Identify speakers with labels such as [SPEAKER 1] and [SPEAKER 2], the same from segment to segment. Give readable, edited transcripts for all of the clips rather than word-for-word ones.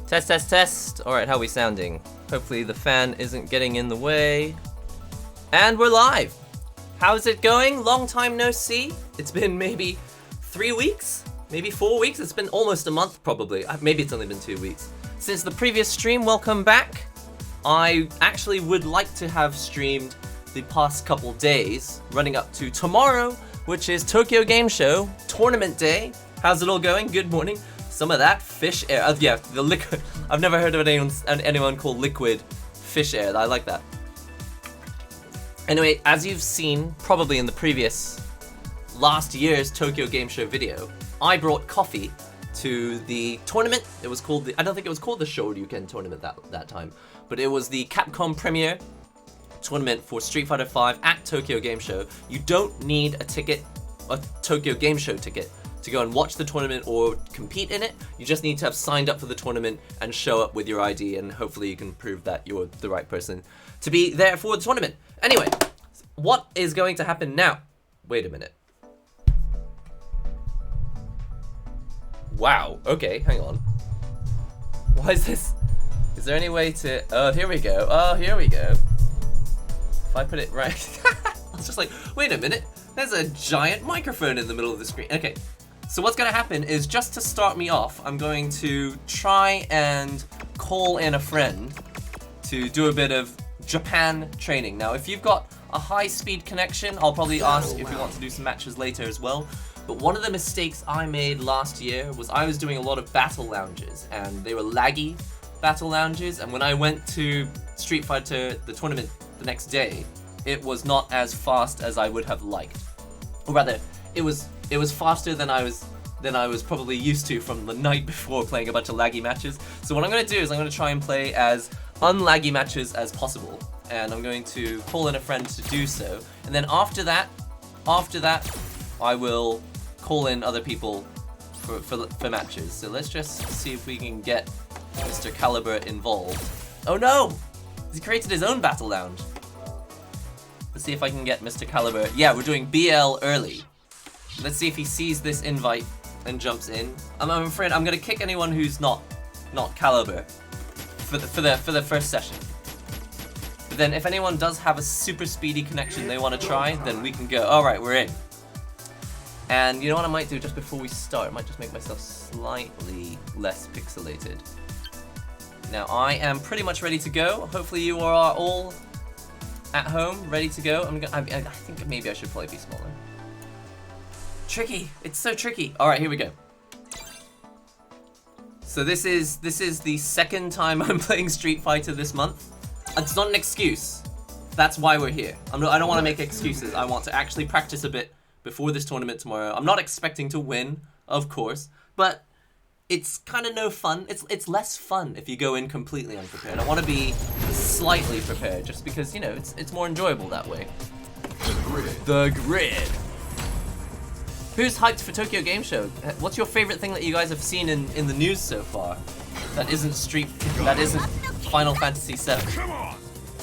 [SPEAKER 1] Test, test, test. Alright, how are we sounding? Hopefully the fan isn't getting in the way. And we're live! How's it going? Long time no see. It's been maybe 3 weeks? Maybe 4 weeks? It's been almost a month probably. Maybe it's only been 2 weeks. Since the previous stream, welcome back. I actually would like to have streamed the past couple days, running up to tomorrow, which is Tokyo Game Show, Tournament Day. How's it all going? Good morning. Some of that fish air. Yeah, the liquid. I've never heard of anyone call liquid fish air. I like that. Anyway, as you've seen probably in the previous last year's Tokyo Game Show video, I brought coffee to the tournament. It was called I don't think it was called the Shoryuken tournament that time, but it was the Capcom Premier tournament for Street Fighter V at Tokyo Game Show. You don't need a Tokyo Game Show ticket to go and watch the tournament or compete in it. You just need to have signed up for the tournament and show up with your ID, and hopefully you can prove that you're the right person to be there for the tournament. Anyway, what is going to happen now? Wait a minute. Wow, okay, hang on. Why is this? Is there any way to... Oh, here we go. Oh, here we go. If I put it right... I was just like, wait a minute. There's a giant microphone in the middle of the screen. Okay. So what's going to happen is, just to start me off, I'm going to try and call in a friend to do a bit of Japan training. Now, if you've got a high-speed connection, I'll probably ask if you want to do some matches later as well. But one of the mistakes I made last year was I was doing a lot of battle lounges, and they were laggy battle lounges, and when I went to Street Fighter, the tournament, the next day, it was not as fast as I would have liked. Or rather, it was faster than I was probably used to from the night before playing a bunch of laggy matches. So what I'm going to do is I'm going to try and play as unlaggy matches as possible, and I'm going to call in a friend to do so. And then after that, I will call in other people for matches. So let's just see if we can get Mr. Caliber involved. Oh no! He created his own battle lounge. Let's see if I can get Mr. Caliber. Yeah, we're doing BL early. Let's see if he sees this invite and jumps in. I'm afraid I'm gonna kick anyone who's not Caliber for the first session. But then if anyone does have a super speedy connection they want to try, then we can go. All right, we're in. And you know what I might do just before we start? I might just make myself slightly less pixelated. Now I am pretty much ready to go. Hopefully you are all at home, ready to go. I think maybe I should probably be smaller. Tricky. It's so tricky. All right, here we go. So this is the second time I'm playing Street Fighter this month. It's not an excuse. That's why we're here. I don't want to make excuses. I want to actually practice a bit before this tournament tomorrow. I'm not expecting to win, of course, but it's kind of no fun. It's less fun if you go in completely unprepared. I want to be slightly prepared, just because, you know, it's more enjoyable that way. The grid. Who's hyped for Tokyo Game Show? What's your favorite thing that you guys have seen in the news so far? That isn't Final Fantasy VII.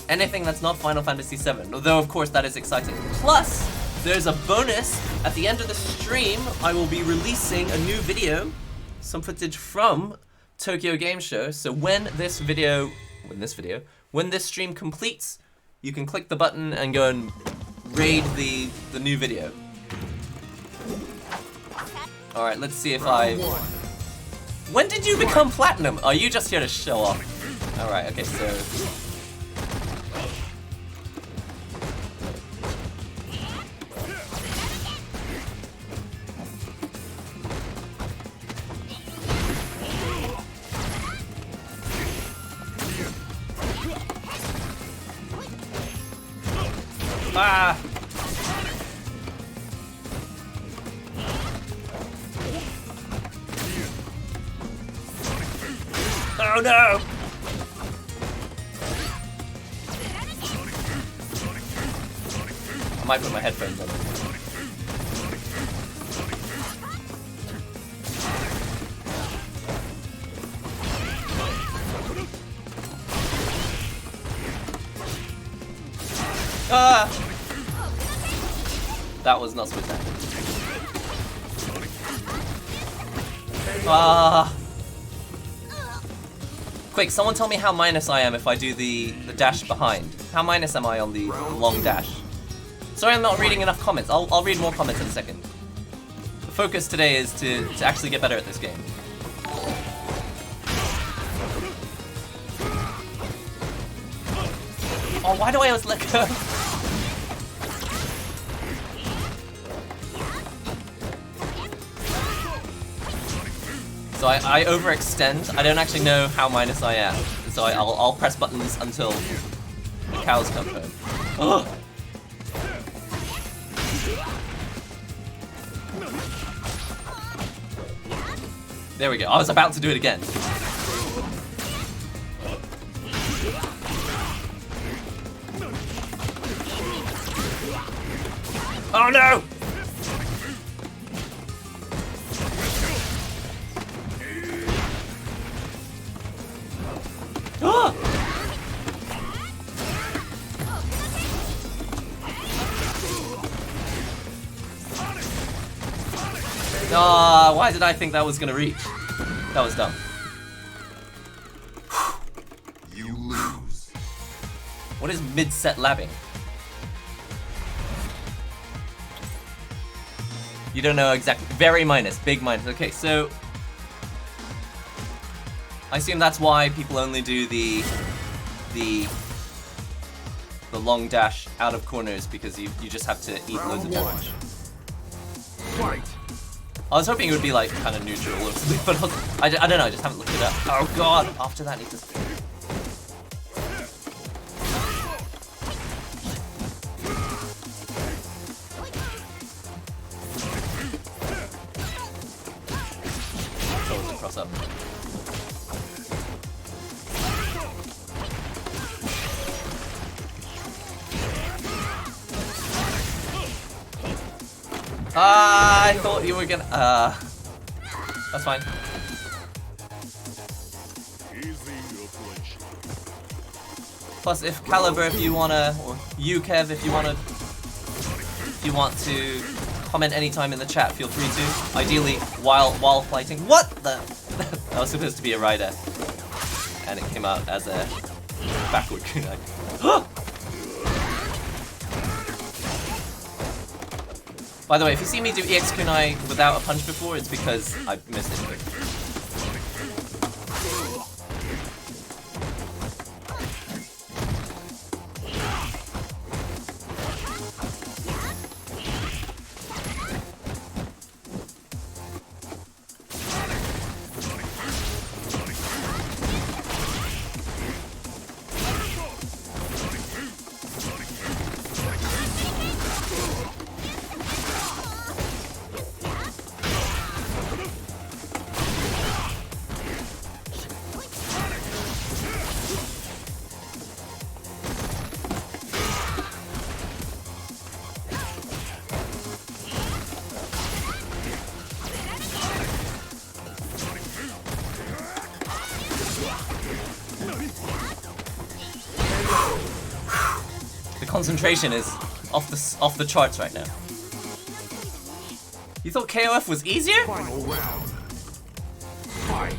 [SPEAKER 1] Anything that's not Final Fantasy VII, although of course that is exciting. Plus, there's a bonus at the end of the stream. I will be releasing a new video, some footage from Tokyo Game Show. So when this stream completes, you can click the button and go and raid the new video. All right, let's see if When did you become platinum? Are you just here to show off? All right, okay, so. Ah! Oh no! I might put my headphones on. Ah! That was not supposed to happen. Ah! Quick, someone tell me how minus I am if I do the dash behind. How minus am I on the long dash? Sorry I'm not reading enough comments. I'll read more comments in a second. The focus today is to actually get better at this game. Oh, why do I always let go? So I overextend. I don't actually know how minus I am. So I'll press buttons until the cows come home. Oh! There we go. I was about to do it again. Oh no! Why did I think that was gonna reach? That was dumb.
[SPEAKER 2] You lose.
[SPEAKER 1] What is mid-set labbing? You don't know exactly. Very minus, big minus. Okay, so I assume that's why people only do the long dash out of corners, because you just have to eat loads of damage.
[SPEAKER 2] Fight.
[SPEAKER 1] I was hoping it would be like kind of neutral or something, but I don't know. I just haven't looked it up. Oh god! After that, he just. Cross up. I thought you were gonna. That's fine. Plus, if Caliber, if you wanna, or you, Kev, if you want to comment anytime in the chat, feel free to. Ideally, while fighting. What the? That was supposed to be a rider, and it came out as a backward kunai. By the way, if you see me do EX kunai without a punch before, it's because I missed it. Concentration is off the charts right now. You thought KOF was easier?
[SPEAKER 2] Final round. Fight.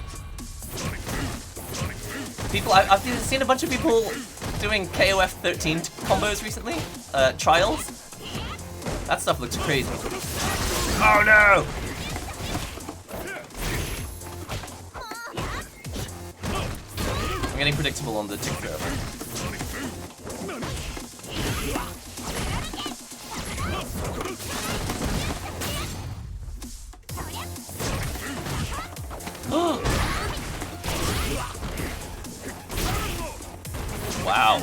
[SPEAKER 1] People, I've seen a bunch of people doing KOF 13 combos recently. Trials. That stuff looks crazy. Oh no! I'm getting predictable on the tick throw. Wow.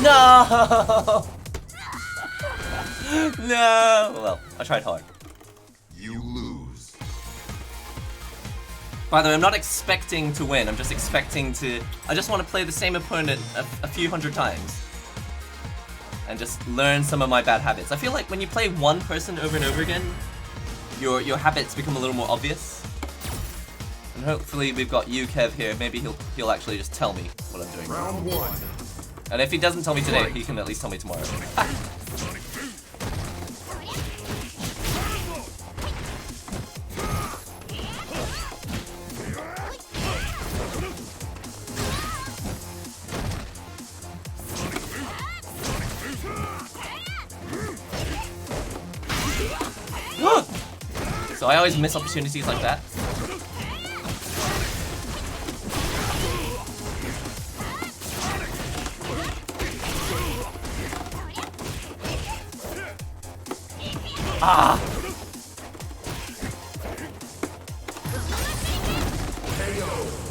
[SPEAKER 1] No! No! Well, I tried hard.
[SPEAKER 2] You lose.
[SPEAKER 1] By the way, I'm not expecting to win. I'm just expecting to. I just want to play the same opponent a few hundred times, and just learn some of my bad habits. I feel like when you play one person over and over again, your habits become a little more obvious. And hopefully we've got you, Kev, here. Maybe he'll actually just tell me what I'm doing.
[SPEAKER 2] Round one.
[SPEAKER 1] And if he doesn't tell me today, he can at least tell me tomorrow. So I always miss opportunities like that. Ah!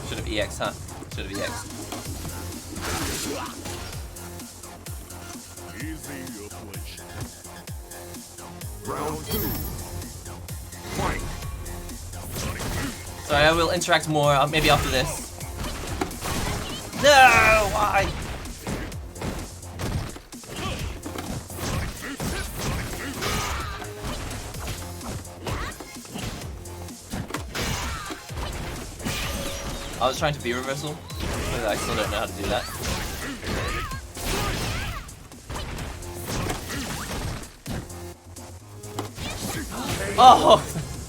[SPEAKER 1] Should have EX, huh? Should have EX.
[SPEAKER 2] Round two. Fight.
[SPEAKER 1] Sorry, I will interact more, maybe after this. No! Why? I was trying to be reversal, but I still don't know how to do that. Oh!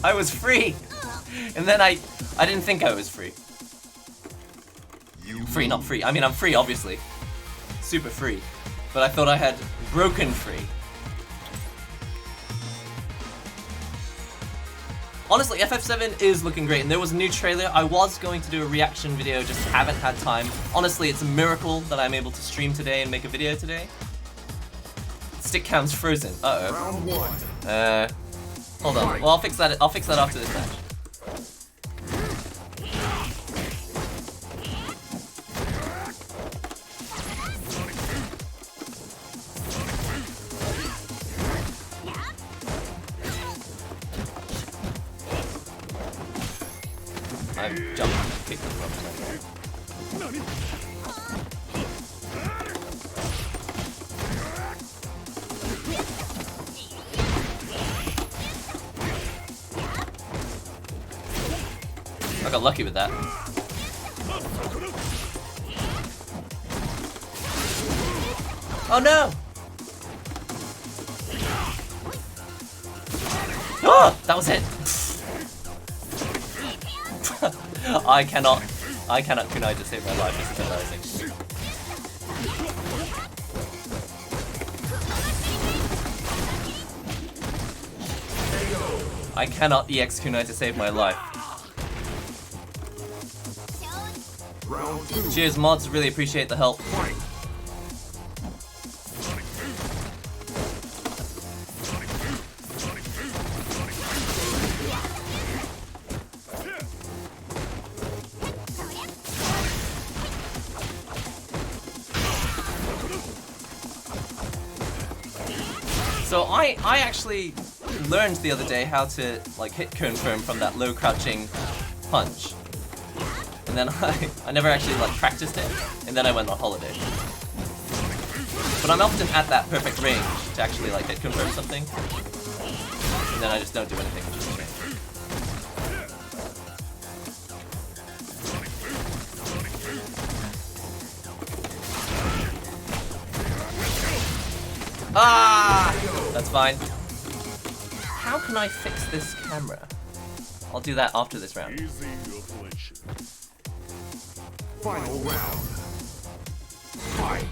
[SPEAKER 1] I was free! And then I didn't think I was free. Free, not free. I mean, I'm free, obviously. Super free. But I thought I had broken free. Honestly, FF7 is looking great, and there was a new trailer. I was going to do a reaction video, just haven't had time. Honestly, it's a miracle that I'm able to stream today and make a video today. Stick cam's frozen. Uh-oh.
[SPEAKER 2] Round one.
[SPEAKER 1] Hold on. Well, I'll fix that after this match. I've jumped and kicked the ropes. I got lucky with that. Oh no! Oh, that was it. I cannot kunai to save my life. This is embarrassing. I cannot EX kunai to save my life.
[SPEAKER 2] Round two.
[SPEAKER 1] Cheers, mods. Really appreciate the help.
[SPEAKER 2] Fight.
[SPEAKER 1] So I actually learned the other day how to like hit confirm from that low crouching punch. And then I never actually like practiced it, and then I went on holiday. But I'm often at that perfect range to actually like hit confirm something. And then I just don't do anything, which is strange. Ah! That's fine. How can I fix this camera? I'll do that after this round.
[SPEAKER 2] Final round. Fight.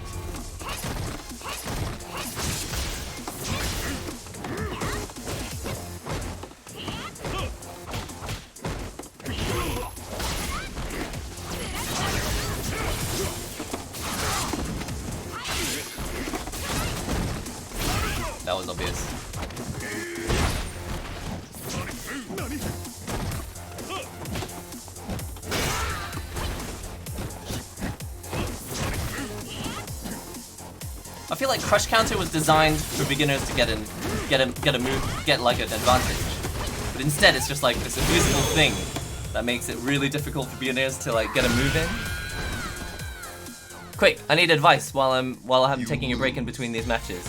[SPEAKER 1] That was obvious. I feel like Crush Counter was designed for beginners to get like an advantage. But instead it's just like this invisible thing that makes it really difficult for beginners to like get a move in. Quick, I need advice while I'm taking a break in between these matches.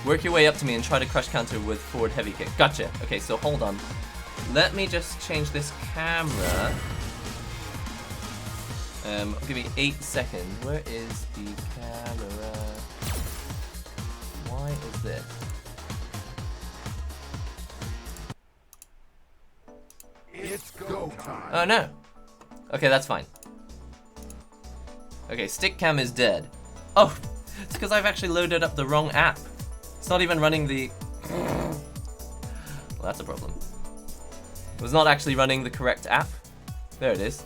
[SPEAKER 1] Work your way up to me and try to crush counter with forward heavy kick. Gotcha. Okay, so hold on. Let me just change this camera. Give me 8 seconds. Where is the camera? Why is this?
[SPEAKER 2] It's go time.
[SPEAKER 1] Oh no. Okay, that's fine. Okay, stick cam is dead. Oh, it's because I've actually loaded up the wrong app. It's not even running the... Well, that's a problem. It was not actually running the correct app. There it is.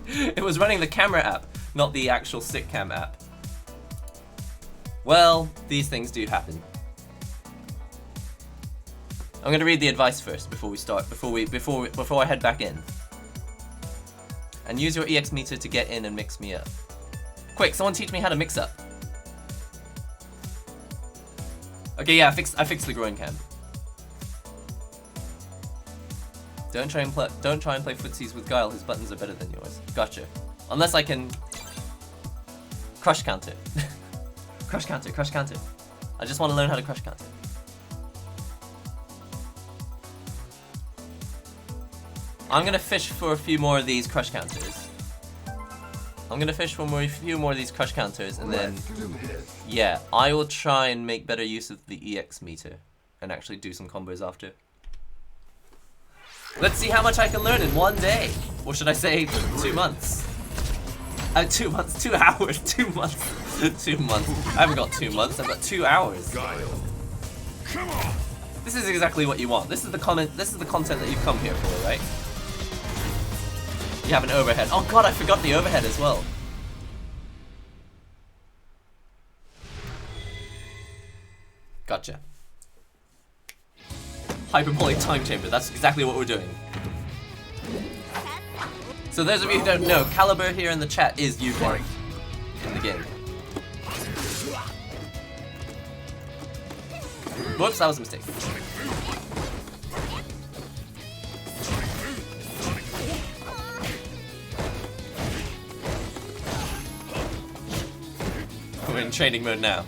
[SPEAKER 1] It was running the camera app, not the actual stick cam app. Well, these things do happen. I'm gonna read the advice first before we start, before I head back in. And use your EX meter to get in and mix me up. Quick, someone teach me how to mix up. Okay, yeah, I fixed the groin cam. Don't try and play footsies with Guile. His buttons are better than yours. Gotcha. Unless I can crush counter. Crush counter, crush counter. I just want to learn how to crush counter. I'm gonna fish for a few more of these crush counters. I'm gonna fish for a few more of these crush counters, and then yeah, I will try and make better use of the EX meter and actually do some combos after. Let's see how much I can learn in 1 day. Or should I say 2 months? 2 months, 2 hours, 2 months, 2 months. I haven't got 2 months, I've got 2 hours.
[SPEAKER 2] Come on.
[SPEAKER 1] This is exactly what you want. This is the content that you've come here for, right? You have an overhead. Oh god, I forgot the overhead as well. Gotcha. Hyperbolic time chamber, that's exactly what we're doing. So those of you who don't know, Caliber here in the chat is UK in the game. Whoops, that was a mistake. We're in training mode now.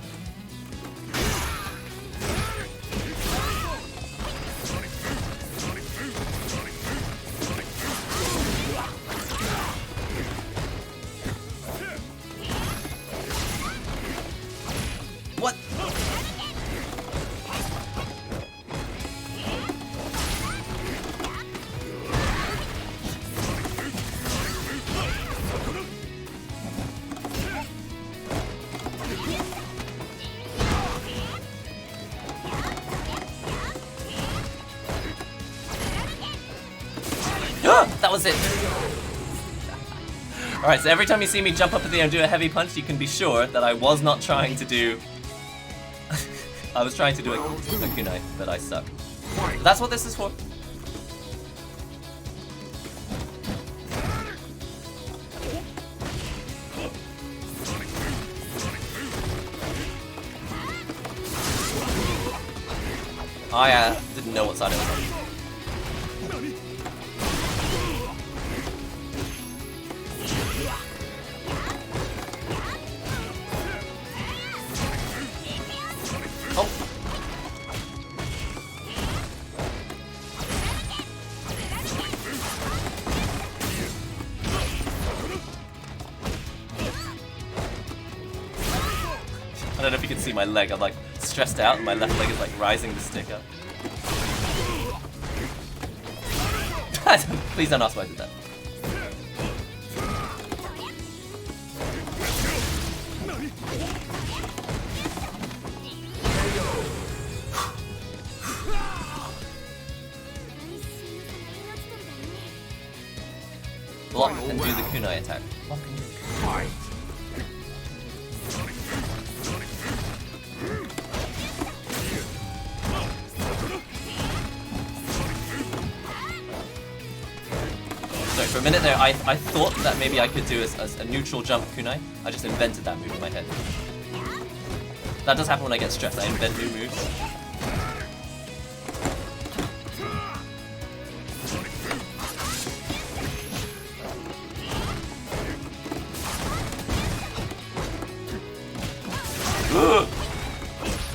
[SPEAKER 1] What? That was it. Alright, so every time you see me jump up at the air and do a heavy punch, you can be sure that I was not trying to do... I was trying to do a kunai, but I suck. That's what this is for. I didn't know what side it was on. I don't know if you can see my leg, I'm like stressed out and my left leg is like rising the stick up. Please don't ask why I did that. Block and do the kunai attack. Block and do the kunai. Sorry, for a minute there, I thought that maybe I could do a neutral jump kunai. I just invented that move in my head. That does happen when I get stressed. I invent new moves.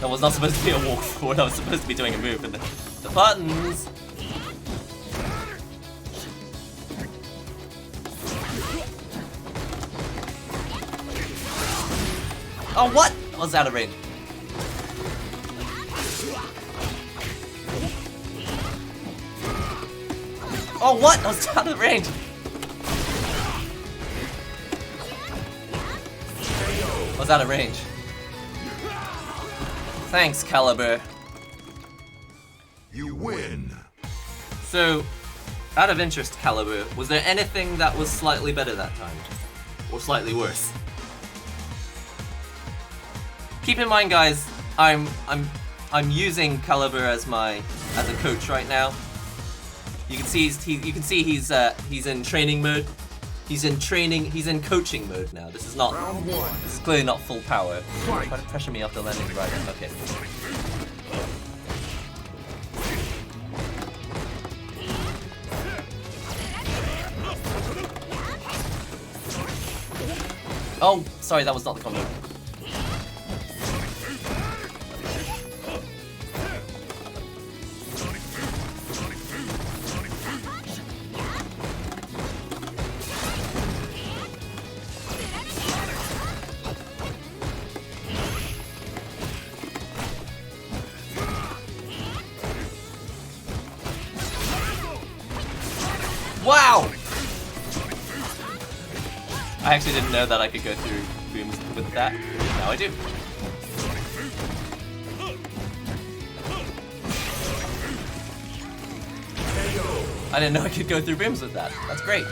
[SPEAKER 1] That was not supposed to be a walk forward, I was supposed to be doing a move, and the buttons! Oh, what? I was out of range. Oh, what? I was out of range. I was out of range. Thanks, Caliber.
[SPEAKER 2] You win.
[SPEAKER 1] So, out of interest, Caliber, was there anything that was slightly better that time? Or slightly worse? Keep in mind, guys, I'm using Caliber as a coach right now. You can see he's in training mode. He's in coaching mode now. This is clearly not full power. Try to pressure me off the landing right. Okay. Oh, sorry, that was not the combo. Wow! I actually didn't know that I could go through booms with that. Now I do. I didn't know I could go through booms with that. That's great.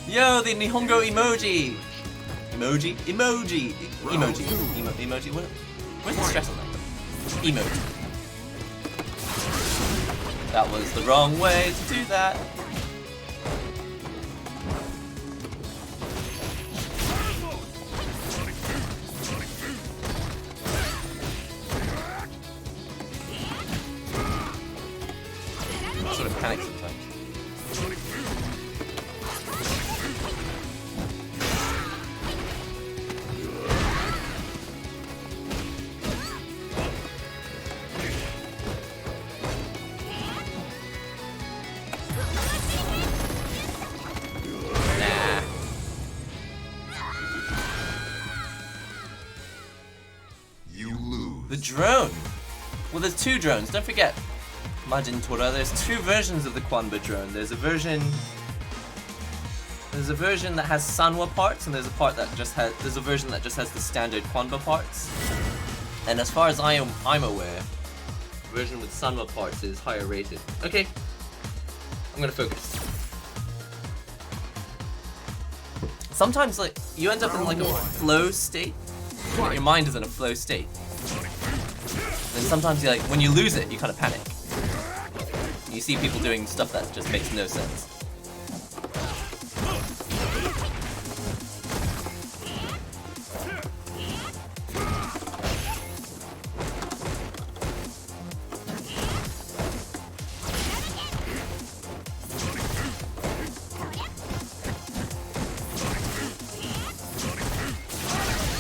[SPEAKER 1] Yo, the Nihongo emoji! Emoji? Emoji. Where's the stress on that? Emoji. That was the wrong way to do that. I sort of panic sometimes. The drone! Well, there's two drones, don't forget. Majin Tora, there's two versions of the Quanba drone. There's a version that has Sanwa parts, and there's a version that just has the standard Quanba parts. And as far as I'm aware, the version with Sanwa parts is higher rated. Okay, I'm gonna focus. Sometimes, like, you end up in like a flow state. Your mind is in a flow state. And sometimes, when you lose it, you kind of panic. You see people doing stuff that just makes no sense.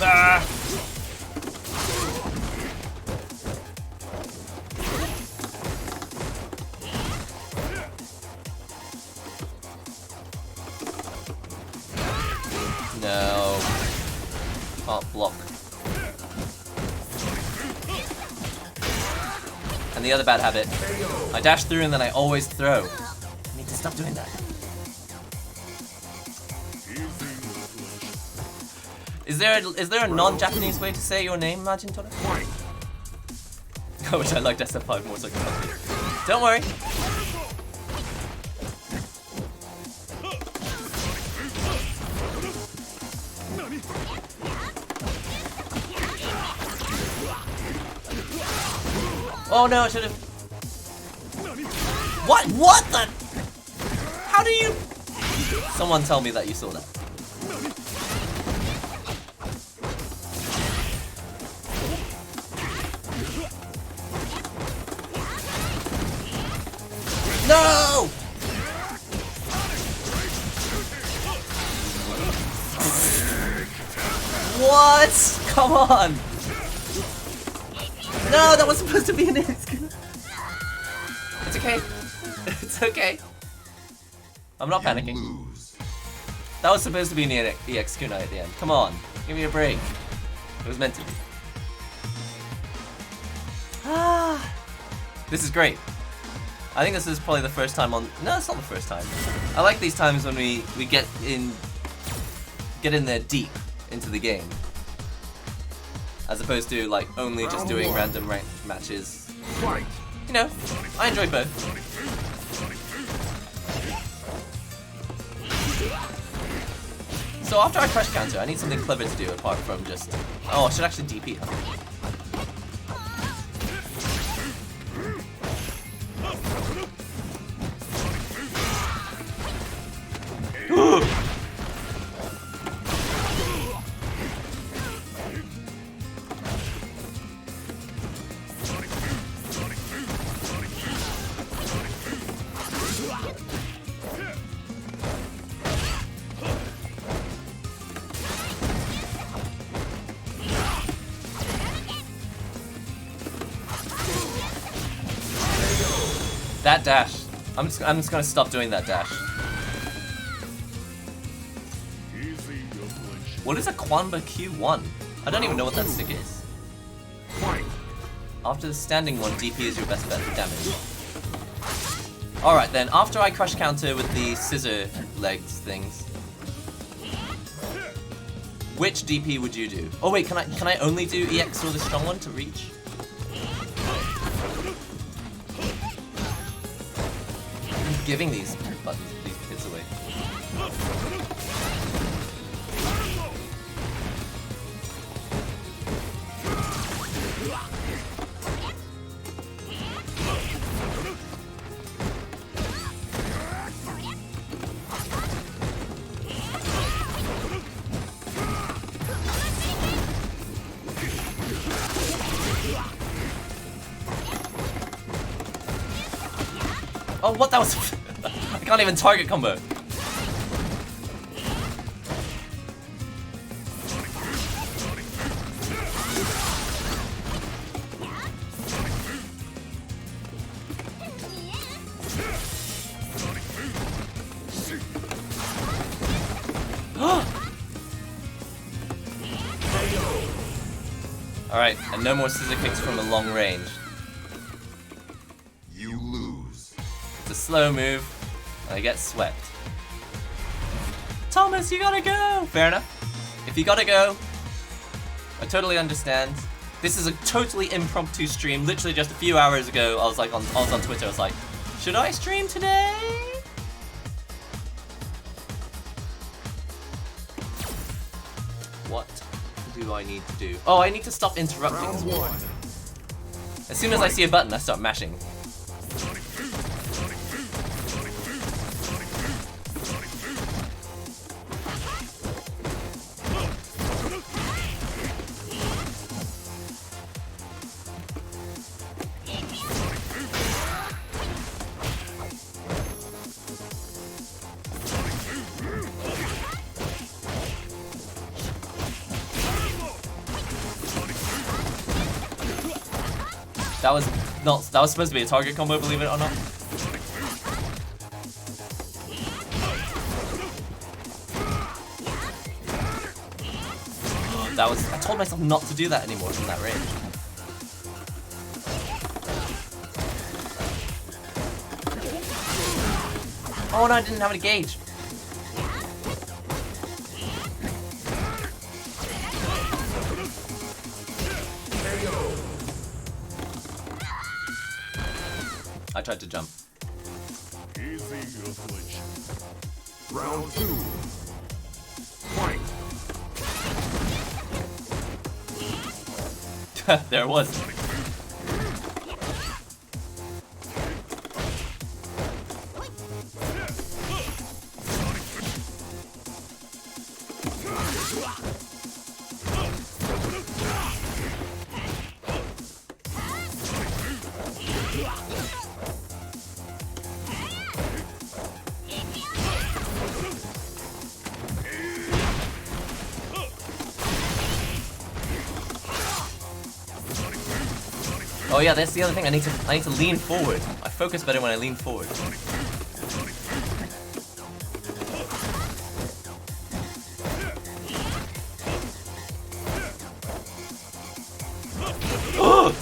[SPEAKER 1] Ah! No. Can't block. And the other bad habit, I dash through and then I always throw. I need to stop doing that. Is there a non-Japanese way to say your name, Majin Tora? I wish I liked SF5 more so I could help you. Don't worry. Oh no, I should've. What? What the? How do you? Someone tell me that you saw that. No! What? Come on! No, that was supposed to be an EX kunai. It's okay. It's okay. I'm not panicking.
[SPEAKER 2] Lose.
[SPEAKER 1] That was supposed to be an EX kunai at the end. Come on, give me a break. It was meant to be. This is great. I think this is probably the first time on. No, it's not the first time. I like these times when we get in there deep into the game, as opposed to like only just doing random ranked matches.
[SPEAKER 2] Fight.
[SPEAKER 1] You know, I enjoy both. So after I crush counter, I need something clever to do apart from just. Oh, I should actually DP. That dash. I'm just gonna stop doing that dash. What is a Kwanba Q1? I don't even know what that stick is. After the standing one, DP is your best bet for damage. Alright then, after I crush counter with the scissor legs things, which DP would you do? Oh wait, can I only do EX or the strong one to reach? I'm giving these buttons, these hits away. Oh, what? That was... I can't even target combo. Alright, and no more scissor kicks from a long range.
[SPEAKER 2] You lose.
[SPEAKER 1] It's a slow move, and I get swept. Thomas, you gotta go! Fair enough. If you gotta go, I totally understand. This is a totally impromptu stream. Literally just a few hours ago, I was on Twitter, I was like, should I stream today? What do I need to do? Oh, I need to stop interrupting as well. As soon as I see a button, I start mashing. That was supposed to be a target combo, believe it or not. I told myself not to do that anymore from that range. Oh no, I didn't have any gauge. I tried to jump.
[SPEAKER 2] Easy affliction. Round 2. Fight.
[SPEAKER 1] There it was. Oh yeah, that's the other thing. I need to lean forward. I focus better when I lean forward. Oh!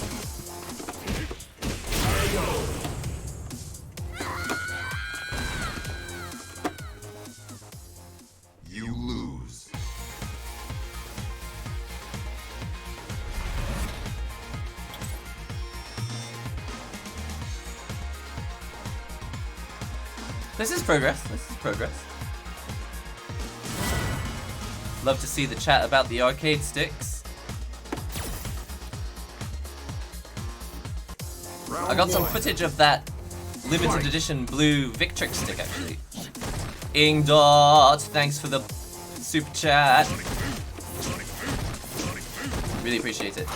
[SPEAKER 2] You lose.
[SPEAKER 1] This is progress. This is progress. Love to see the chat about the arcade sticks. I got some footage of that limited edition blue Victrix stick actually. Ingdot, thanks for the super chat. Really appreciate it.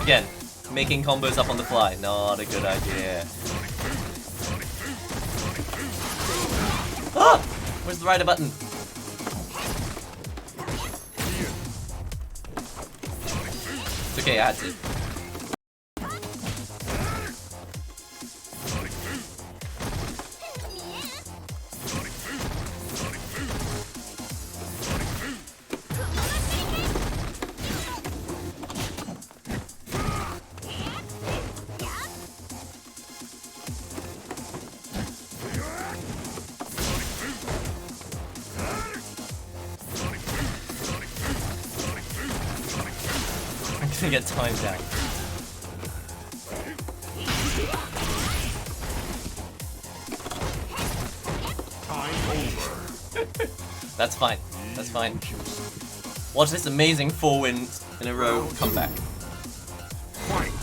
[SPEAKER 1] Again, making combos up on the fly, not a good idea. Ah! Where's the rider button? It's okay, I had to. I'm gonna get timed out.
[SPEAKER 2] Time over.
[SPEAKER 1] That's fine. That's fine. Watch this amazing 4 wins in a row comeback.
[SPEAKER 2] Fight.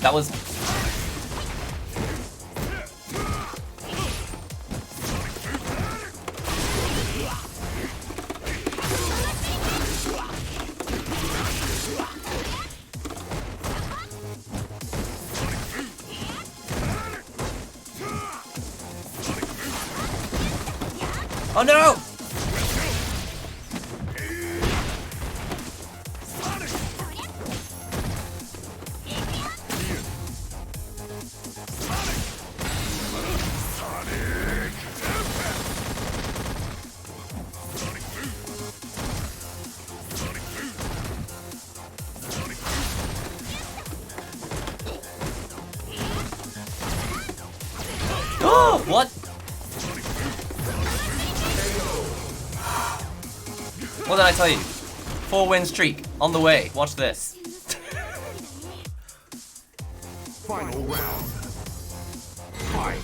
[SPEAKER 1] That was... Oh no! What? What did I tell you? 4 win streak on the way. Watch this.
[SPEAKER 2] Final round. Fight.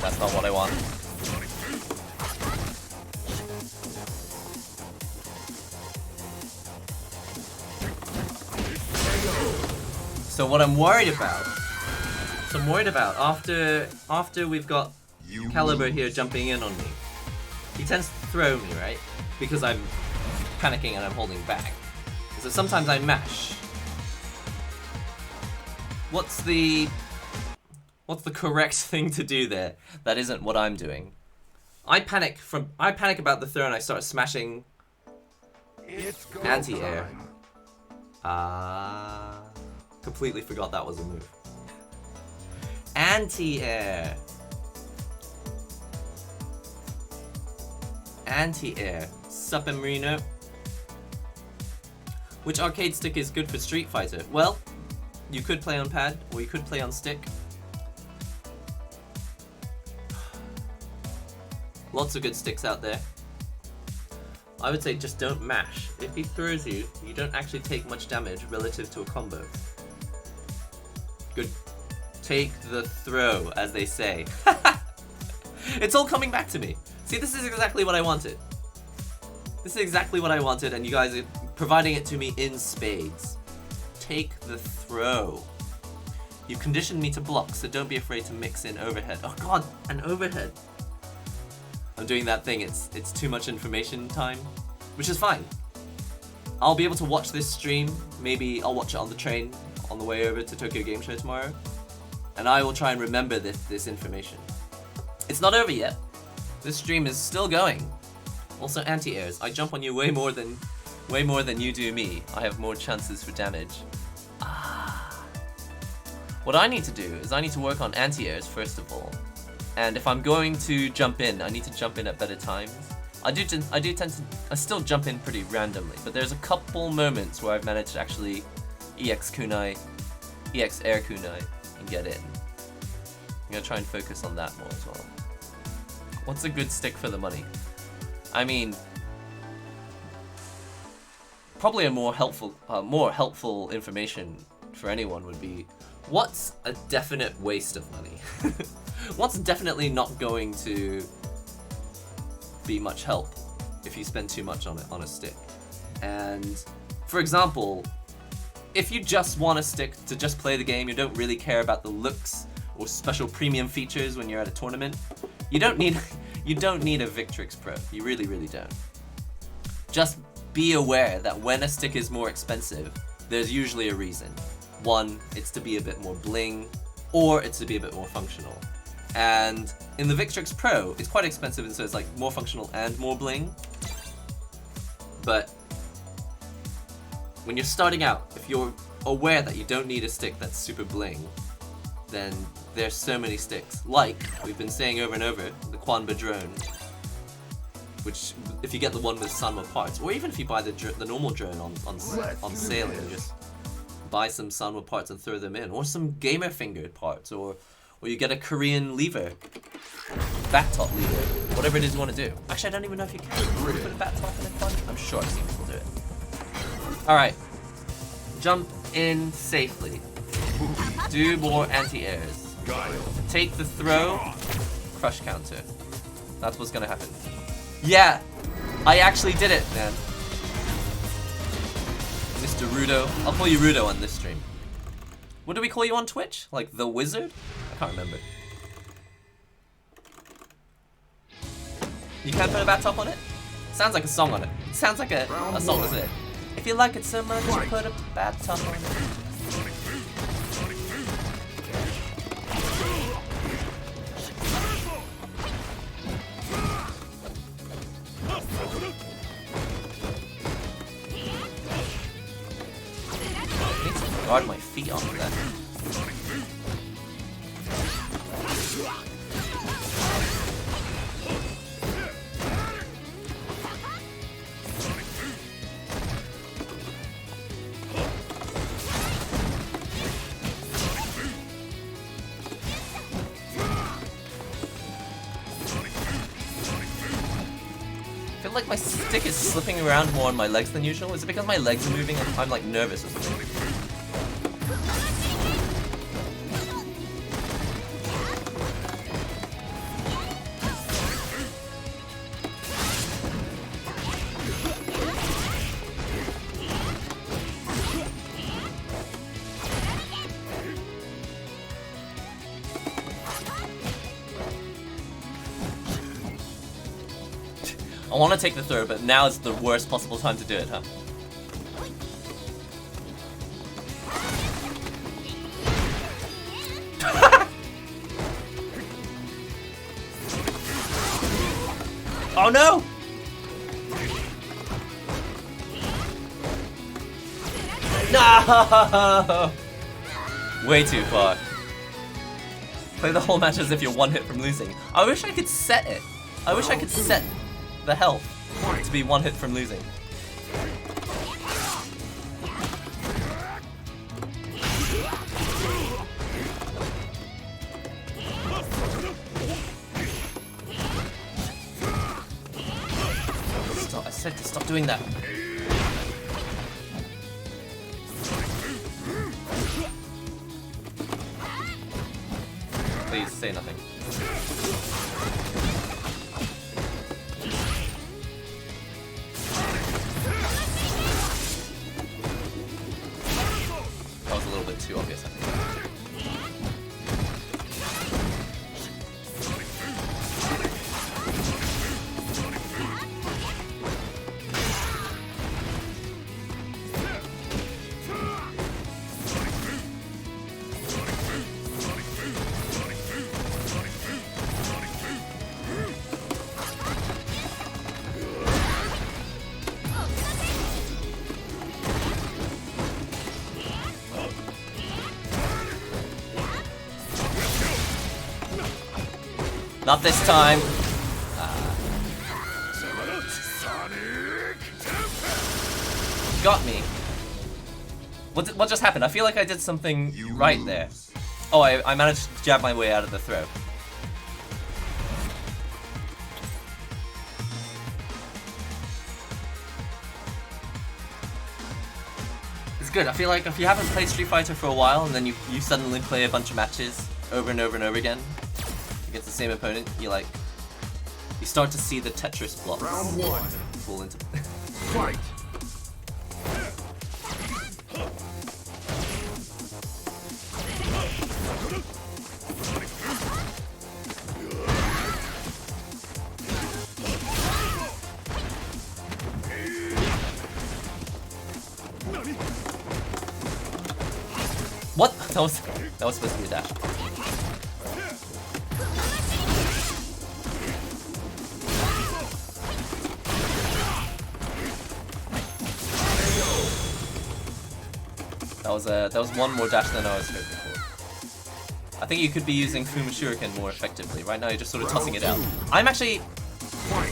[SPEAKER 1] That's not what I want. So what I'm worried about, after we've got Caliber here jumping in on me, he tends to throw me, right? Because I'm panicking and I'm holding back. So sometimes I mash. What's the correct thing to do there? That isn't what I'm doing. I panic about the throw and I start smashing
[SPEAKER 2] It's go
[SPEAKER 1] Anti-air.
[SPEAKER 2] time.
[SPEAKER 1] Completely forgot that was a move. Anti-air. Anti-air. Sup, Marino? Which arcade stick is good for Street Fighter? Well, you could play on pad, or you could play on stick. Lots of good sticks out there. I would say just don't mash. If he throws you, you don't actually take much damage relative to a combo. Good. Take the throw, as they say. It's all coming back to me. See, this is exactly what I wanted. This is exactly what I wanted, and you guys are providing it to me in spades. Take the throw. You conditioned me to block, so don't be afraid to mix in overhead. Oh god, an overhead. I'm doing that thing, it's too much information time, which is fine. I'll be able to watch this stream, maybe I'll watch it on the train on the way over to Tokyo Game Show tomorrow, and I will try and remember this information. It's not over yet. This stream is still going. Also anti-airs, I jump on you way more than you do me. I have more chances for damage. What I need to do is I need to work on anti-airs first of all. And if I'm going to jump in, I need to jump in at better times. I still jump in pretty randomly, but there's a couple moments where I've managed to actually EX kunai, EX air kunai, and get in. I'm gonna try and focus on that more as well. What's a good stick for the money? I mean, probably a more helpful information for anyone would be, what's a definite waste of money? What's definitely not going to be much help if you spend too much on it on a stick? And for example, if you just want a stick to just play the game, you don't really care about the looks or special premium features when you're at a tournament, you don't need a Victrix Pro. You really, really don't. Just be aware that when a stick is more expensive, there's usually a reason. One, it's to be a bit more bling, or it's to be a bit more functional. And in the Victrix Pro, it's quite expensive, and so it's like more functional and more bling. But when you're starting out, if you're aware that you don't need a stick that's super bling, then there's so many sticks. Like we've been saying over and over, the Quanba drone, which if you get the one with Sanwa parts, or even if you buy the normal drone on sale and just buy some Sanwa parts and throw them in, or some gamer fingered parts, or you get a Korean lever, back top lever, whatever it is you want to do. Actually, I don't even know if you can really put a back top in a fun. I'm sure I've seen people do it. Alright, jump in safely. Do more anti-airs. Take the throw, crush counter. That's what's gonna happen. Yeah, I actually did it, man. Mr. Rudo. I'll call you Rudo on this stream. What do we call you on Twitch? Like the Wizard? I can't remember. You can't put a bat top on it? Sounds like a song on it. It sounds like a song, doesn't it? If you like it so much, you put a bat top on it. I need to guard my feet off of that. I feel like my stick is slipping around more on my legs than usual. Is it because my legs are moving and I'm like nervous or something? I want to take the throw, but now is the worst possible time to do it, huh? Oh no! No! Way too far. Play the whole match as if you're one hit from losing. I wish I could set it. I wish I could set the health to be one hit from losing. Stop, I said to stop doing that. Please say nothing. That was a little bit too obvious, I think. Not this time. Got me. What just happened? I feel like I did something right there. Oh, I managed to jab my way out of the throw. It's good. I feel like if you haven't played Street Fighter for a while and then you suddenly play a bunch of matches over and over and over again against the same opponent, you start to see the Tetris blocks
[SPEAKER 2] Round one.
[SPEAKER 1] fall into.
[SPEAKER 2] Fight.
[SPEAKER 1] What? That was supposed to be a dash. That was one more dash than I was hoping for. I think you could be using Fuma Shuriken more effectively. Right now you're just sort of tossing it out. I'm actually...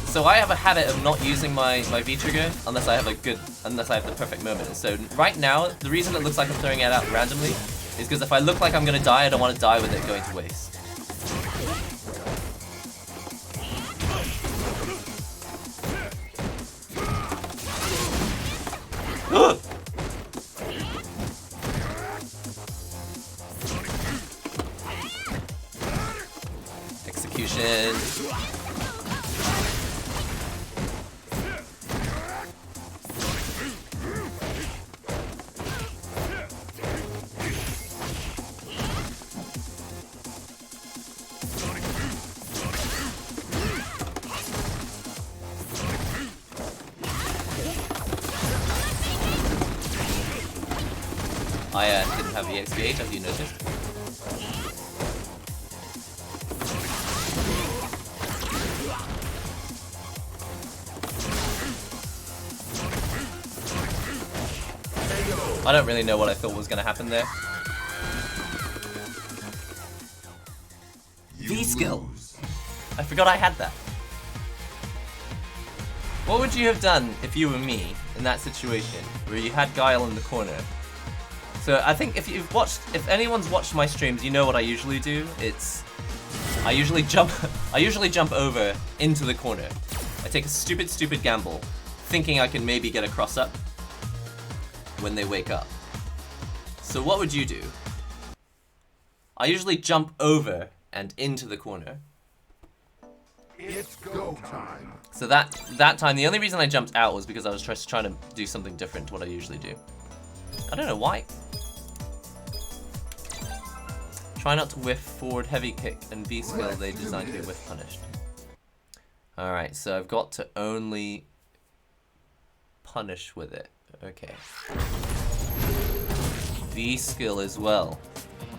[SPEAKER 1] So I have a habit of not using my V trigger unless I have the perfect moment. And so right now, the reason it looks like I'm throwing it out randomly is because if I look like I'm gonna die, I don't want to die with it going to waste. Execution. I didn't have the XP8, as you noticed. I don't really know what I thought was going to happen there. V-skill! I forgot I had that. What would you have done if you were me in that situation where you had Guile in the corner? So I think if anyone's watched my streams, you know what I usually do. I usually jump over into the corner. I take a stupid gamble, thinking I can maybe get a cross up when they wake up. So what would you do? I usually jump over and into the corner.
[SPEAKER 2] It's go time.
[SPEAKER 1] So that time, the only reason I jumped out was because I was just trying to do something different to what I usually do. I don't know why. Try not to whiff forward heavy kick and V skill they designed to be whiff punished. Alright, so I've got to only punish with it. Okay. V skill as well.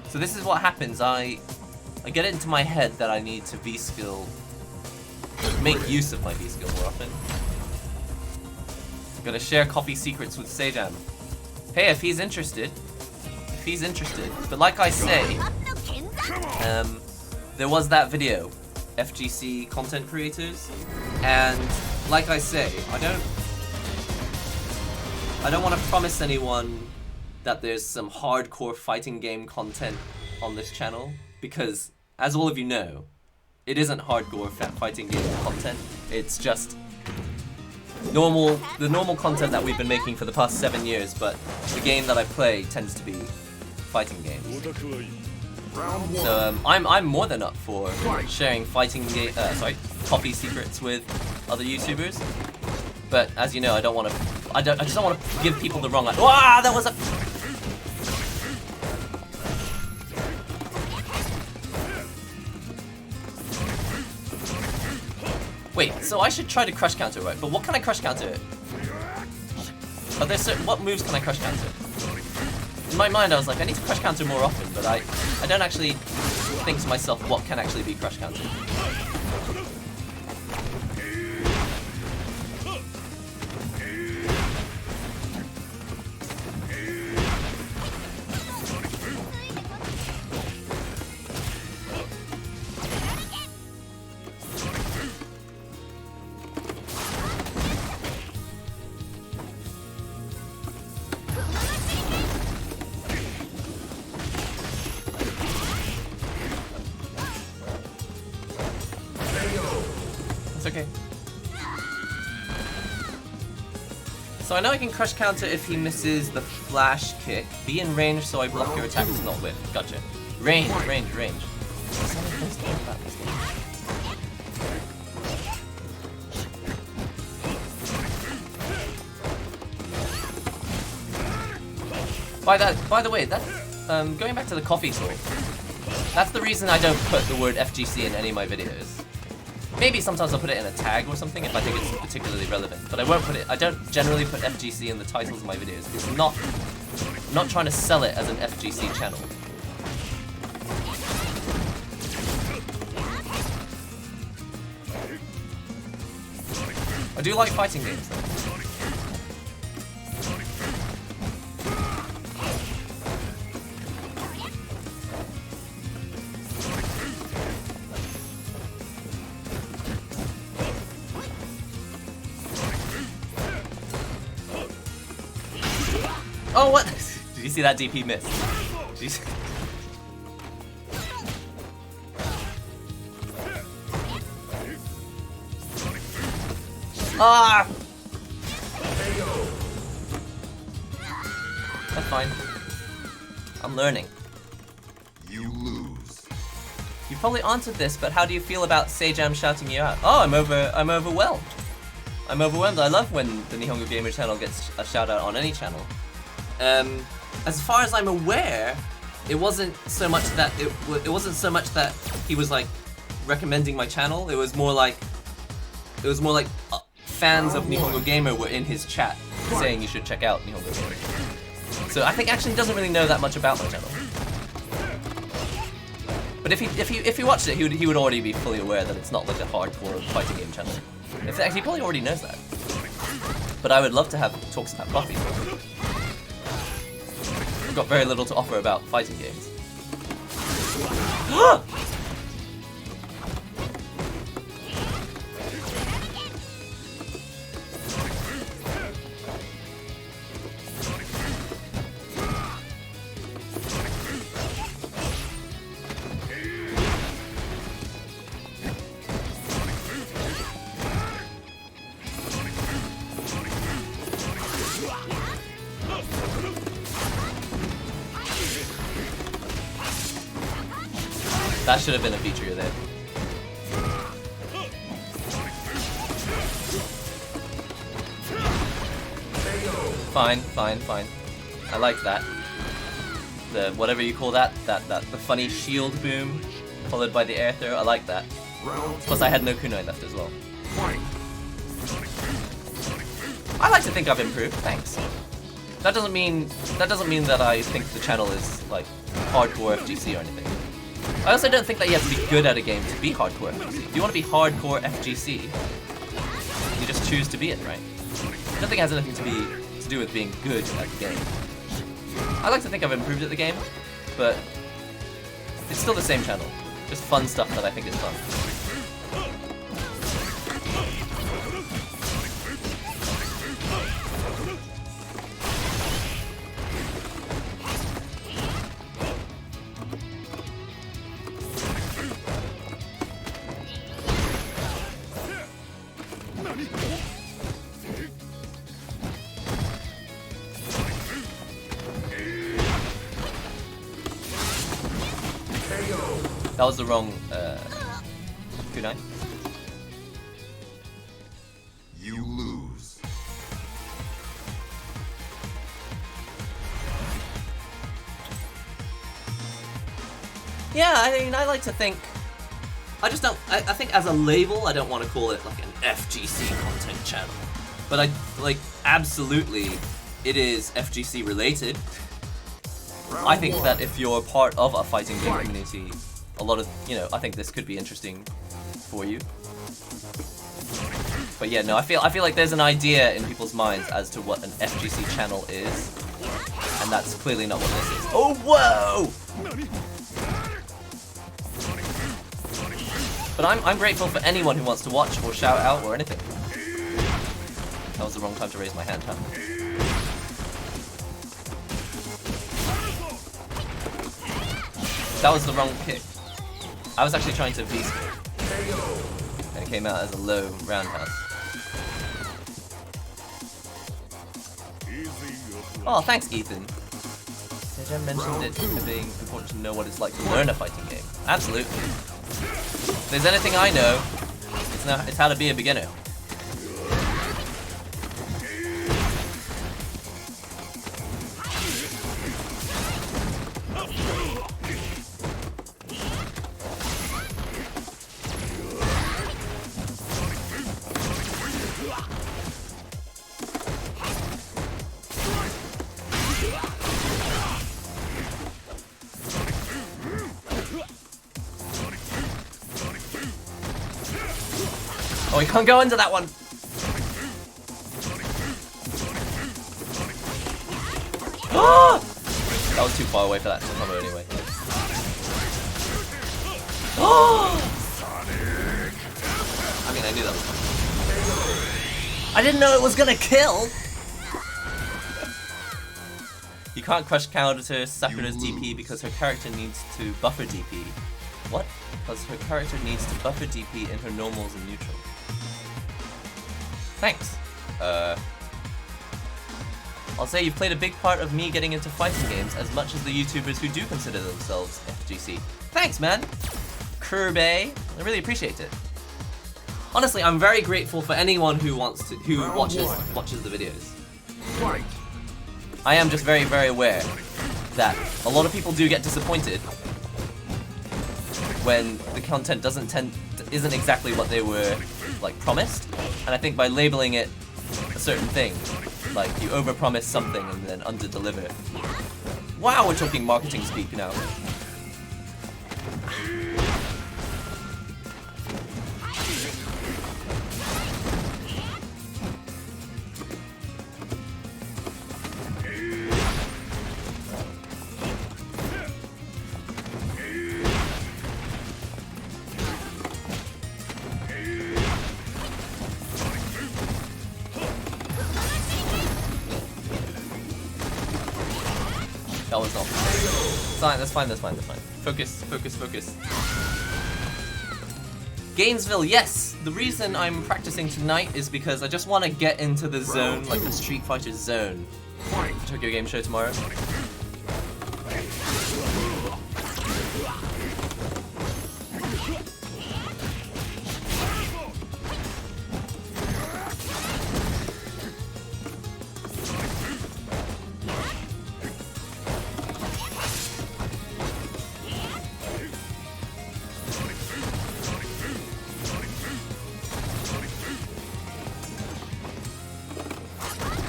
[SPEAKER 1] So this is what happens. I get it into my head that I need to V skill, make use of my V skill more often. I'm gonna share coffee secrets with Sejam. Hey, if he's interested. But like I say, there was that video, FGC content creators, and like I say, I don't want to promise anyone that there's some hardcore fighting game content on this channel, because as all of you know, it isn't hardcore fighting game content. It's just the normal content that we've been making for the past 7 years, but the game that I play tends to be fighting games. So I'm more than up for sharing coffee secrets with other YouTubers. But as you know, I just don't want to give people the wrong idea. Wow, that was a. Wait, so I should try to crush counter, right? But what can I crush counter? Are there what moves can I crush counter? In my mind, I was like, I need to crush counter more often, but I don't actually think to myself what can actually be crush counter. Okay. So I know I can crush counter if he misses the flash kick. Be in range so I block your attack does not whiff. Gotcha. Range. By the way, that going back to the coffee talk, that's the reason I don't put the word FGC in any of my videos. Maybe sometimes I'll put it in a tag or something if I think it's particularly relevant, but I won't put it. I don't generally put FGC in the titles of my videos. It's not. I'm not trying to sell it as an FGC channel. I do like fighting games though. Oh, what? Did you see that DP miss? Did you see? Ah! That's fine. I'm learning.
[SPEAKER 2] You lose.
[SPEAKER 1] You probably answered this, but how do you feel about Sejam shouting you out? Oh, I'm overwhelmed. I'm overwhelmed. I love when the NihongoGamer channel gets a shout out on any channel. As far as I'm aware, it wasn't so much that he was like recommending my channel. It was more like fans of NihongoGamer were in his chat saying you should check out NihongoGamer. So I think actually he doesn't really know that much about my channel. But if he watched it, he would already be fully aware that it's not like a hardcore fighting game channel. In fact, he probably already knows that. But I would love to have talks about coffee. I've got very little to offer about fighting games. That should have been a feature there. Fine. I like that. The whatever you call that, the funny shield boom followed by the air throw. I like that. Plus I had no kunai left as well. I like to think I've improved. Thanks. That doesn't mean that I think the channel is like hardcore FGC or anything. I also don't think that you have to be good at a game to be hardcore FGC. If you want to be hardcore FGC, you just choose to be it, right? I don't think it has anything to do with being good at the game. I like to think I've improved at the game, but it's still the same channel. Just fun stuff that I think is fun. That was the wrong kunai.
[SPEAKER 2] You lose.
[SPEAKER 1] Yeah, I mean, I like to think. I just don't. I think as a label, I don't want to call it like an FGC content channel. But I like absolutely, it is FGC related. I think that if you're part of a fighting game community, a lot of, you know, I think this could be interesting for you. But yeah, no, I feel like there's an idea in people's minds as to what an FGC channel is, and that's clearly not what this is. Oh, whoa! But I'm grateful for anyone who wants to watch or shout out or anything. That was the wrong time to raise my hand, huh? That was the wrong kick. I was actually trying to V-spin. And it came out as a low roundhouse. Oh, thanks, Ethan. Seja mentioned it being important to know what it's like to learn a fighting game. Absolutely. If there's anything I know, it's how to be a beginner. Oh, we can't go into that one. Oh! That was too far away for that to combo anyway. Oh! I mean, I knew that was coming. I didn't know it was gonna kill. You can't crush counter Sakura's DP because her character needs to buffer DP. What? Because her character needs to buffer DP in her normals and neutral. Thanks. I'll say you've played a big part of me getting into fighting games as much as the YouTubers who do consider themselves FGC. Thanks, man. Kirby, I really appreciate it. Honestly, I'm very grateful for anyone who watches the videos. I am just very, very aware that a lot of people do get disappointed when the content isn't exactly what they were like promised, and I think by labeling it a certain thing, like you overpromise something and then underdeliver. Wow, we're talking marketing speak now. That was not. That's fine. Focus. Gainesville, yes! The reason I'm practicing tonight is because I just want to get into the zone, like the Street Fighter zone. Tokyo Game Show tomorrow.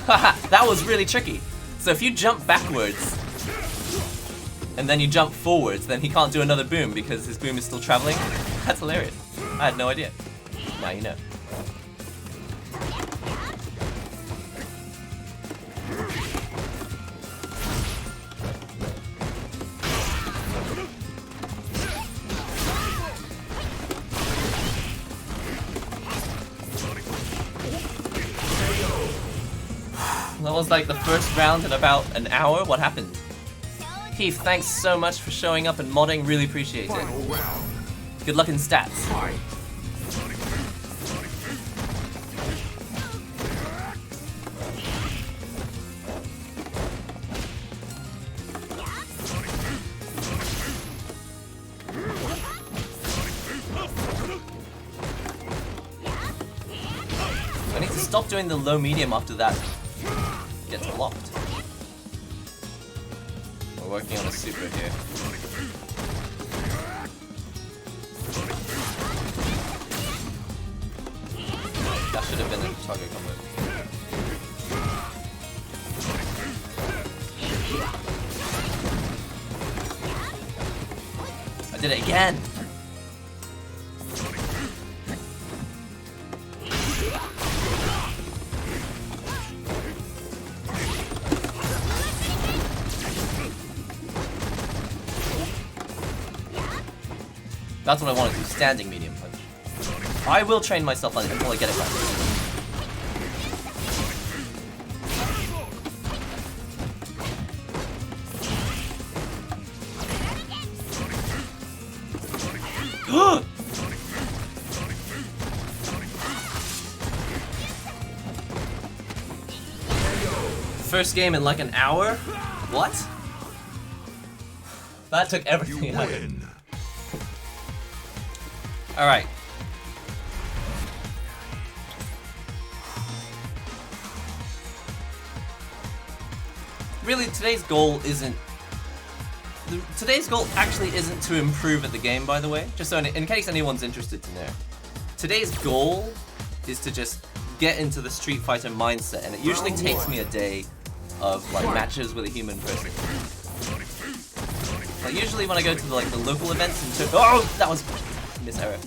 [SPEAKER 1] Haha, that was really tricky. So if you jump backwards and then you jump forwards, then he can't do another boom because his boom is still traveling. That's hilarious. I had no idea. Now you know. was like the first round in about an hour. What happened? Heath, thanks so much for showing up and modding. Really appreciate it.
[SPEAKER 2] Final round.
[SPEAKER 1] Good luck in stats.
[SPEAKER 2] Fight.
[SPEAKER 1] I need to stop doing the low medium after that gets blocked. We're working on a super here. That should have been a target combo. I did it again! That's what I want to do, standing medium punch. I will train myself on it until I get it right. First game in like an hour? What? That took everything
[SPEAKER 2] You
[SPEAKER 1] out of it.
[SPEAKER 2] win.
[SPEAKER 1] Alright. Really, today's goal isn't... Today's goal actually isn't to improve at the game, by the way. Just so in case anyone's interested to know. Today's goal is to just get into the Street Fighter mindset, and it usually takes me a day of like matches with a human person. Like usually when I go to the local events and oh, that was miss error.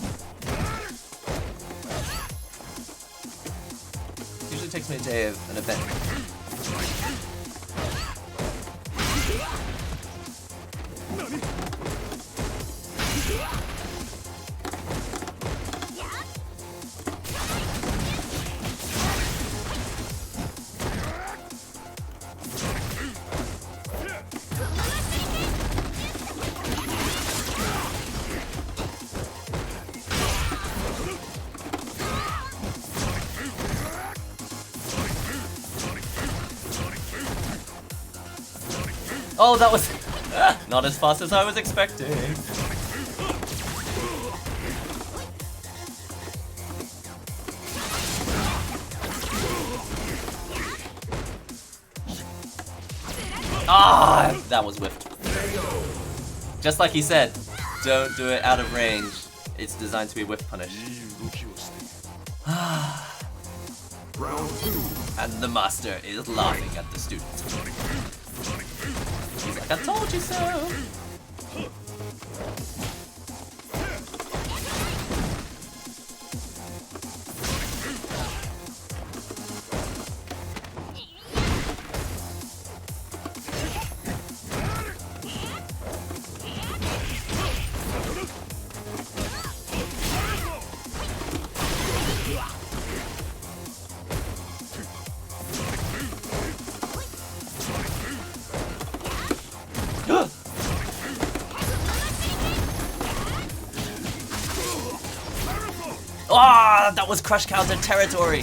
[SPEAKER 1] Usually takes me a day of an event. Oh, that was not as fast as I was expecting. Ah, that was whiffed. Just like he said, don't do it out of range. It's designed to be whiff punished.
[SPEAKER 2] Round 2.
[SPEAKER 1] And the master is laughing at the student. He's like, I told you so! Ah, that was crush counter territory.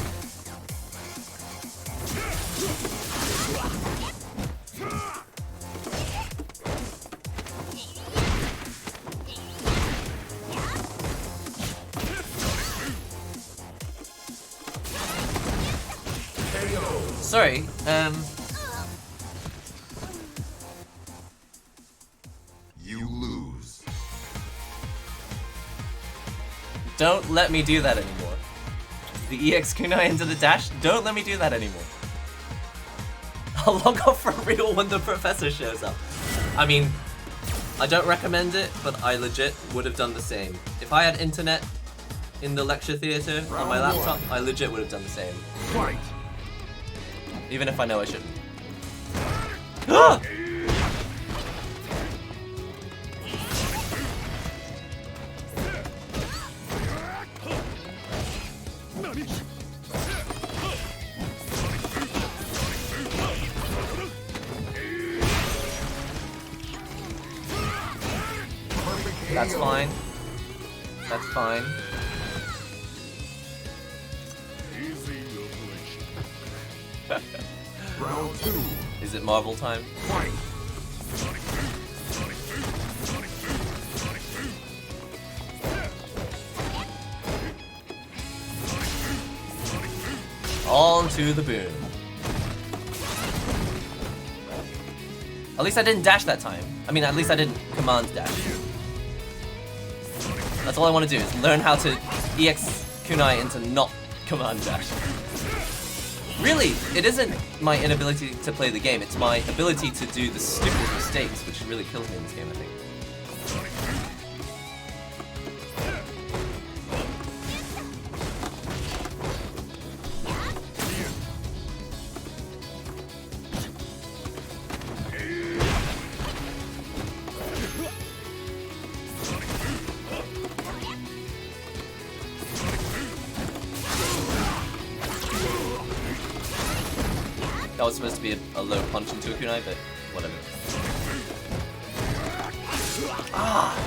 [SPEAKER 1] Sorry,
[SPEAKER 2] You lose.
[SPEAKER 1] don't let me do that anymore. The EX kunai into the dash, don't let me do that anymore. I'll log off for real when the professor shows up. I mean, I don't recommend it, but I legit would have done the same. If I had internet in the lecture theater on my laptop, I legit would have done the same.
[SPEAKER 2] Fight.
[SPEAKER 1] Even if I know I shouldn't. Ah! That's fine. That's fine.
[SPEAKER 2] Round 2.
[SPEAKER 1] Is it Marvel time?
[SPEAKER 2] Fight.
[SPEAKER 1] On to the boom. At least I didn't dash that time. I mean, at least I didn't command dash. That's all I want to do, is learn how to EX kunai into not command dash. Really, it isn't my inability to play the game, it's my ability to do the stupidest mistakes which really kills me in this game, I think. That was supposed to be a low punch into a kunai, but whatever. Ah!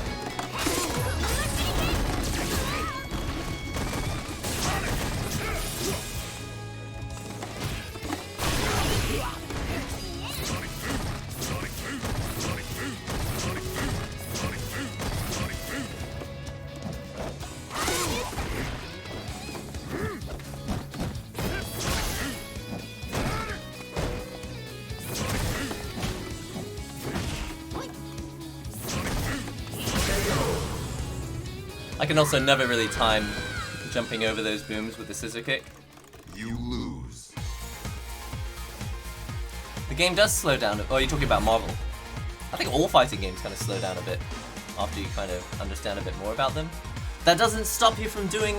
[SPEAKER 1] I can also never really time jumping over those booms with the scissor kick.
[SPEAKER 2] You lose.
[SPEAKER 1] The game does slow down. Oh, you're talking about Marvel. I think all fighting games kind of slow down a bit after you kind of understand a bit more about them. That doesn't stop you from doing...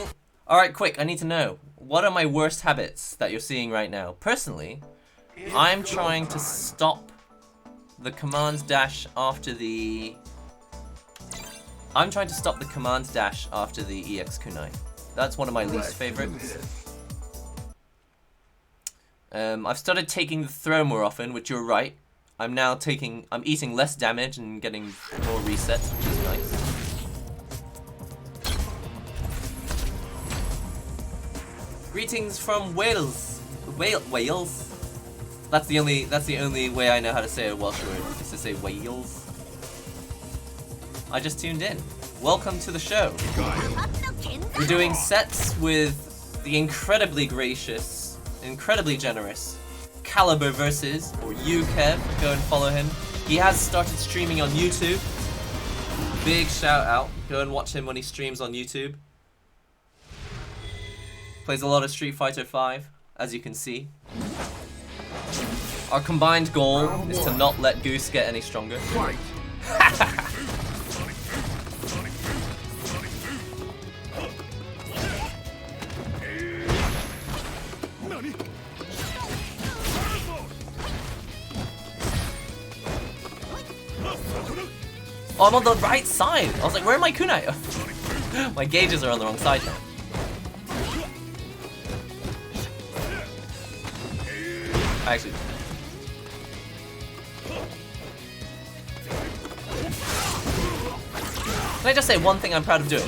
[SPEAKER 1] Alright, quick, I need to know. What are my worst habits that you're seeing right now? Personally, I'm trying to stop the command dash after the... I'm trying to stop the command dash after the EX kunai. That's one of my least favorites. I've started taking the throw more often, which you're right. I'm eating less damage and getting more resets, which is nice. Greetings from Wales. Wales. That's the only way I know how to say a Welsh word, is to say Wales. I just tuned in. Welcome to the show. We're doing sets with the incredibly gracious, incredibly generous Caliber Versus, or UKev. Go and follow him. He has started streaming on YouTube. Big shout out. Go and watch him when he streams on YouTube. Plays a lot of Street Fighter V, as you can see. Our combined goal is to not let Goose get any stronger. Oh, I'm on the right side! I was like, where are my kunai? My gauges are on the wrong side now. Actually... Can I just say one thing I'm proud of doing?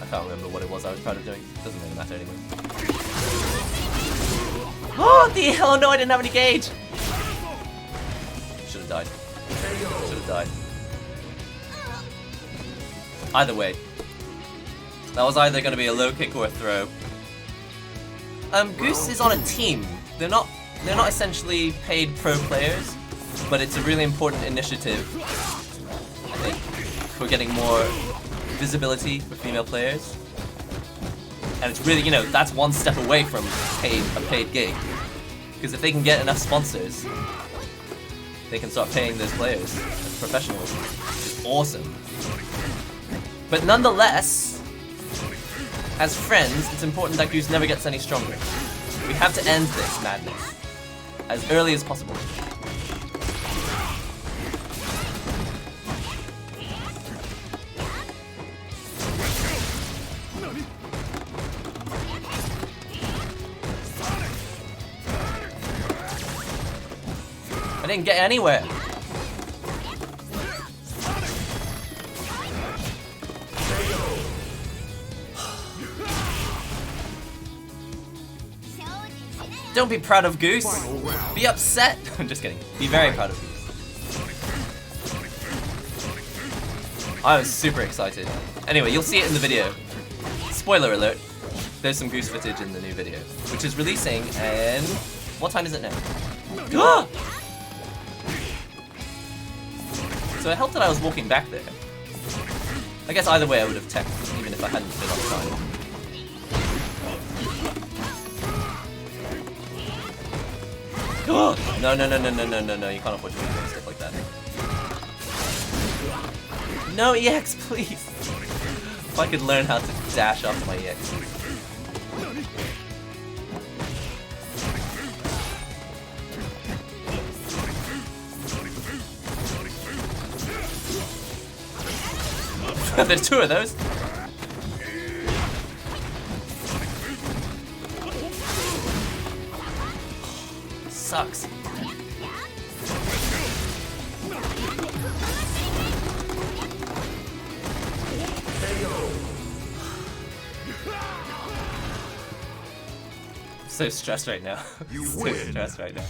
[SPEAKER 1] I can't remember what it was I was proud of doing. Doesn't really matter anyway. Oh, the hell! No, I didn't have any gauge! Should have died. Should have died. Either way. That was either going to be a low kick or a throw. Goose is on a team. They're not essentially paid pro players, but it's a really important initiative, I think, for getting more visibility for female players. And it's really, that's one step away from a paid gig. Because if they can get enough sponsors, they can start paying those players as professionals, which is awesome. But nonetheless, as friends, it's important that Goose never gets any stronger. We have to end this madness as early as possible. didn't get anywhere. Don't be proud of Goose. Be upset. I'm just kidding. Be very proud of Goose. I was super excited. Anyway, you'll see it in the video. Spoiler alert. There's some Goose footage in the new video, which is releasing in... What time is it now? So it helped that I was walking back there. I guess either way I would have teched, even if I hadn't been on time. No, you can't afford to do stuff like that. No EX, please! If I could learn how to dash off my EX. There's 2 of those. Sucks. I'm so stressed right now.
[SPEAKER 2] You
[SPEAKER 1] so
[SPEAKER 2] win.
[SPEAKER 1] stressed right now.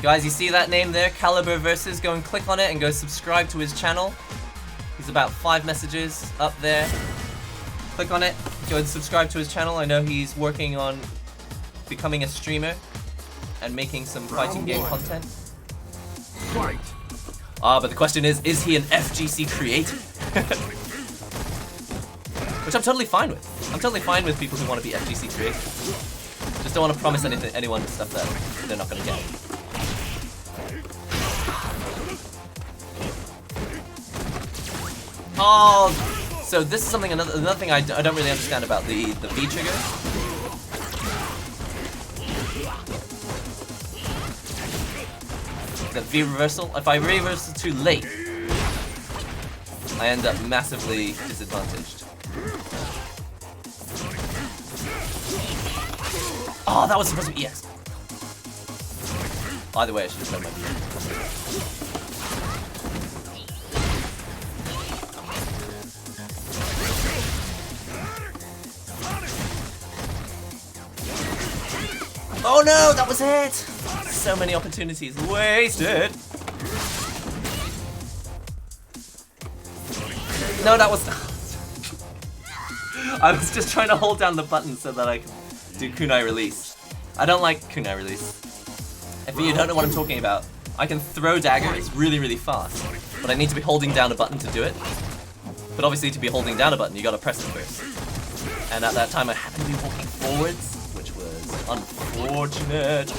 [SPEAKER 1] Guys, you see that name there? Caliber Versus. Go and click on it and go subscribe to his channel. He's about 5 messages up there. Click on it, go and subscribe to his channel. I know he's working on becoming a streamer and making some fighting game content.
[SPEAKER 2] Fight.
[SPEAKER 1] But the question is he an FGC creator? Which I'm totally fine with. I'm totally fine with people who want to be FGC creators. Just don't want to promise anyone stuff that they're not going to get. Oh, so this is something, another thing I don't really understand about the V trigger. The V reversal. If I reverse too late, I end up massively disadvantaged. Oh, that was supposed to be EX. Either way, I should have done my V. Oh no, that was it! So many opportunities wasted. No, that was... I was just trying to hold down the button so that I could do kunai release. I don't like kunai release. If you don't know what I'm talking about, I can throw daggers really, really fast, but I need to be holding down a button to do it. But obviously to be holding down a button, you gotta press it first. And at that time I happened to be walking forwards, which was unfortunate.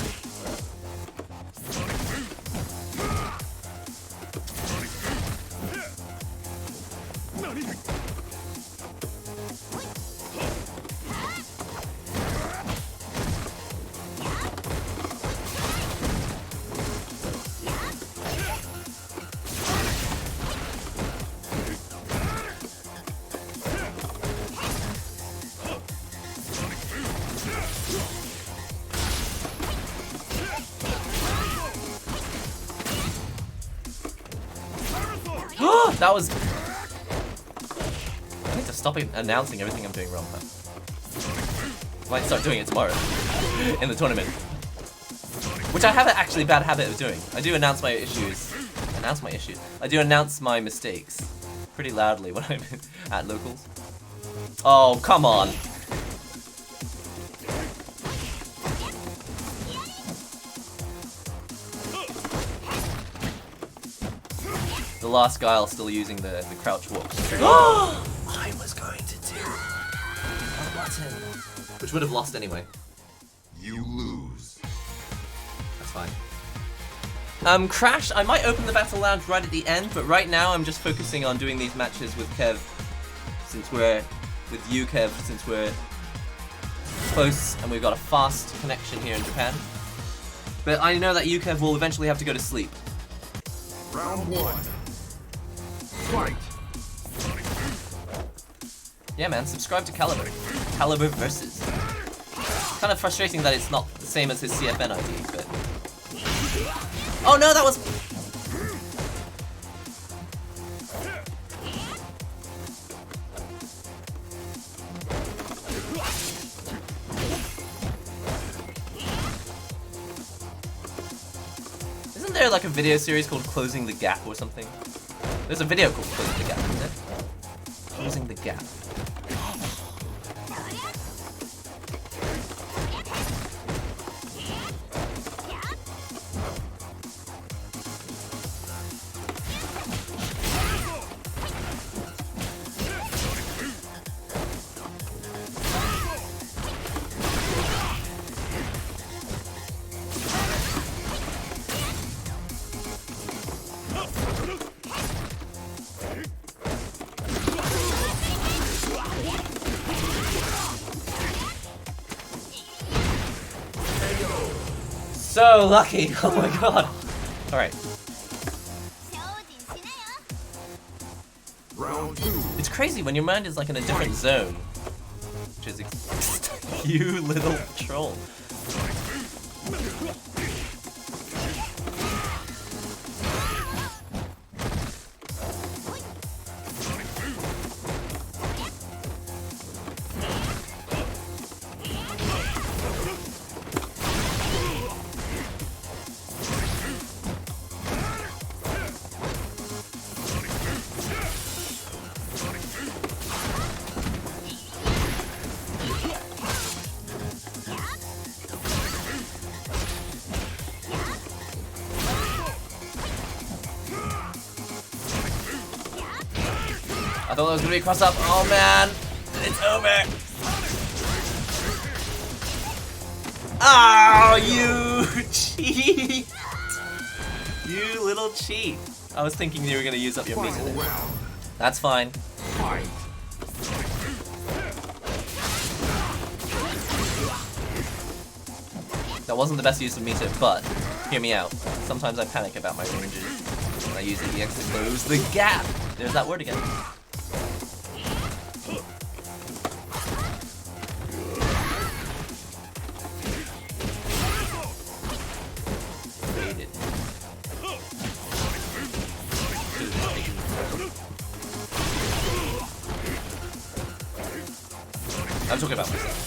[SPEAKER 1] That was... I need to stop announcing everything I'm doing wrong, man. Might start doing it tomorrow in the tournament. Which I have an actually bad habit of doing. I do announce my issues. I do announce my mistakes pretty loudly when I'm at locals. Oh, come on. The last guy still using the crouch walk. I was going to do a button, which would have lost anyway.
[SPEAKER 2] You lose.
[SPEAKER 1] That's fine. Crash, I might open the Battle Lounge right at the end, but right now I'm just focusing on doing these matches with Kev, since we're close and we've got a fast connection here in Japan. But I know that Kev will eventually have to go to sleep.
[SPEAKER 2] Round 1. Fight.
[SPEAKER 1] Yeah, man, subscribe to Caliber. Caliber Versus. Kind of frustrating that it's not the same as his CFN ID, but... Oh no, that was... Isn't there like a video series called Closing the Gap or something? There's a video called Closing the Gap, isn't it? Closing the Gap. So lucky! Oh my god! Alright.
[SPEAKER 2] Round 2.
[SPEAKER 1] It's crazy when your mind is like in a different zone. Which is you little troll. I thought that was gonna be a cross up. Oh man, it's over. Oh, you cheat! You little cheat. I was thinking you were gonna use up your meter there. That's fine.
[SPEAKER 2] Fight.
[SPEAKER 1] That wasn't the best use of meter, but hear me out. Sometimes I panic about my ranges, and I use the EX to close the gap. There's that word again. I'm talking about myself.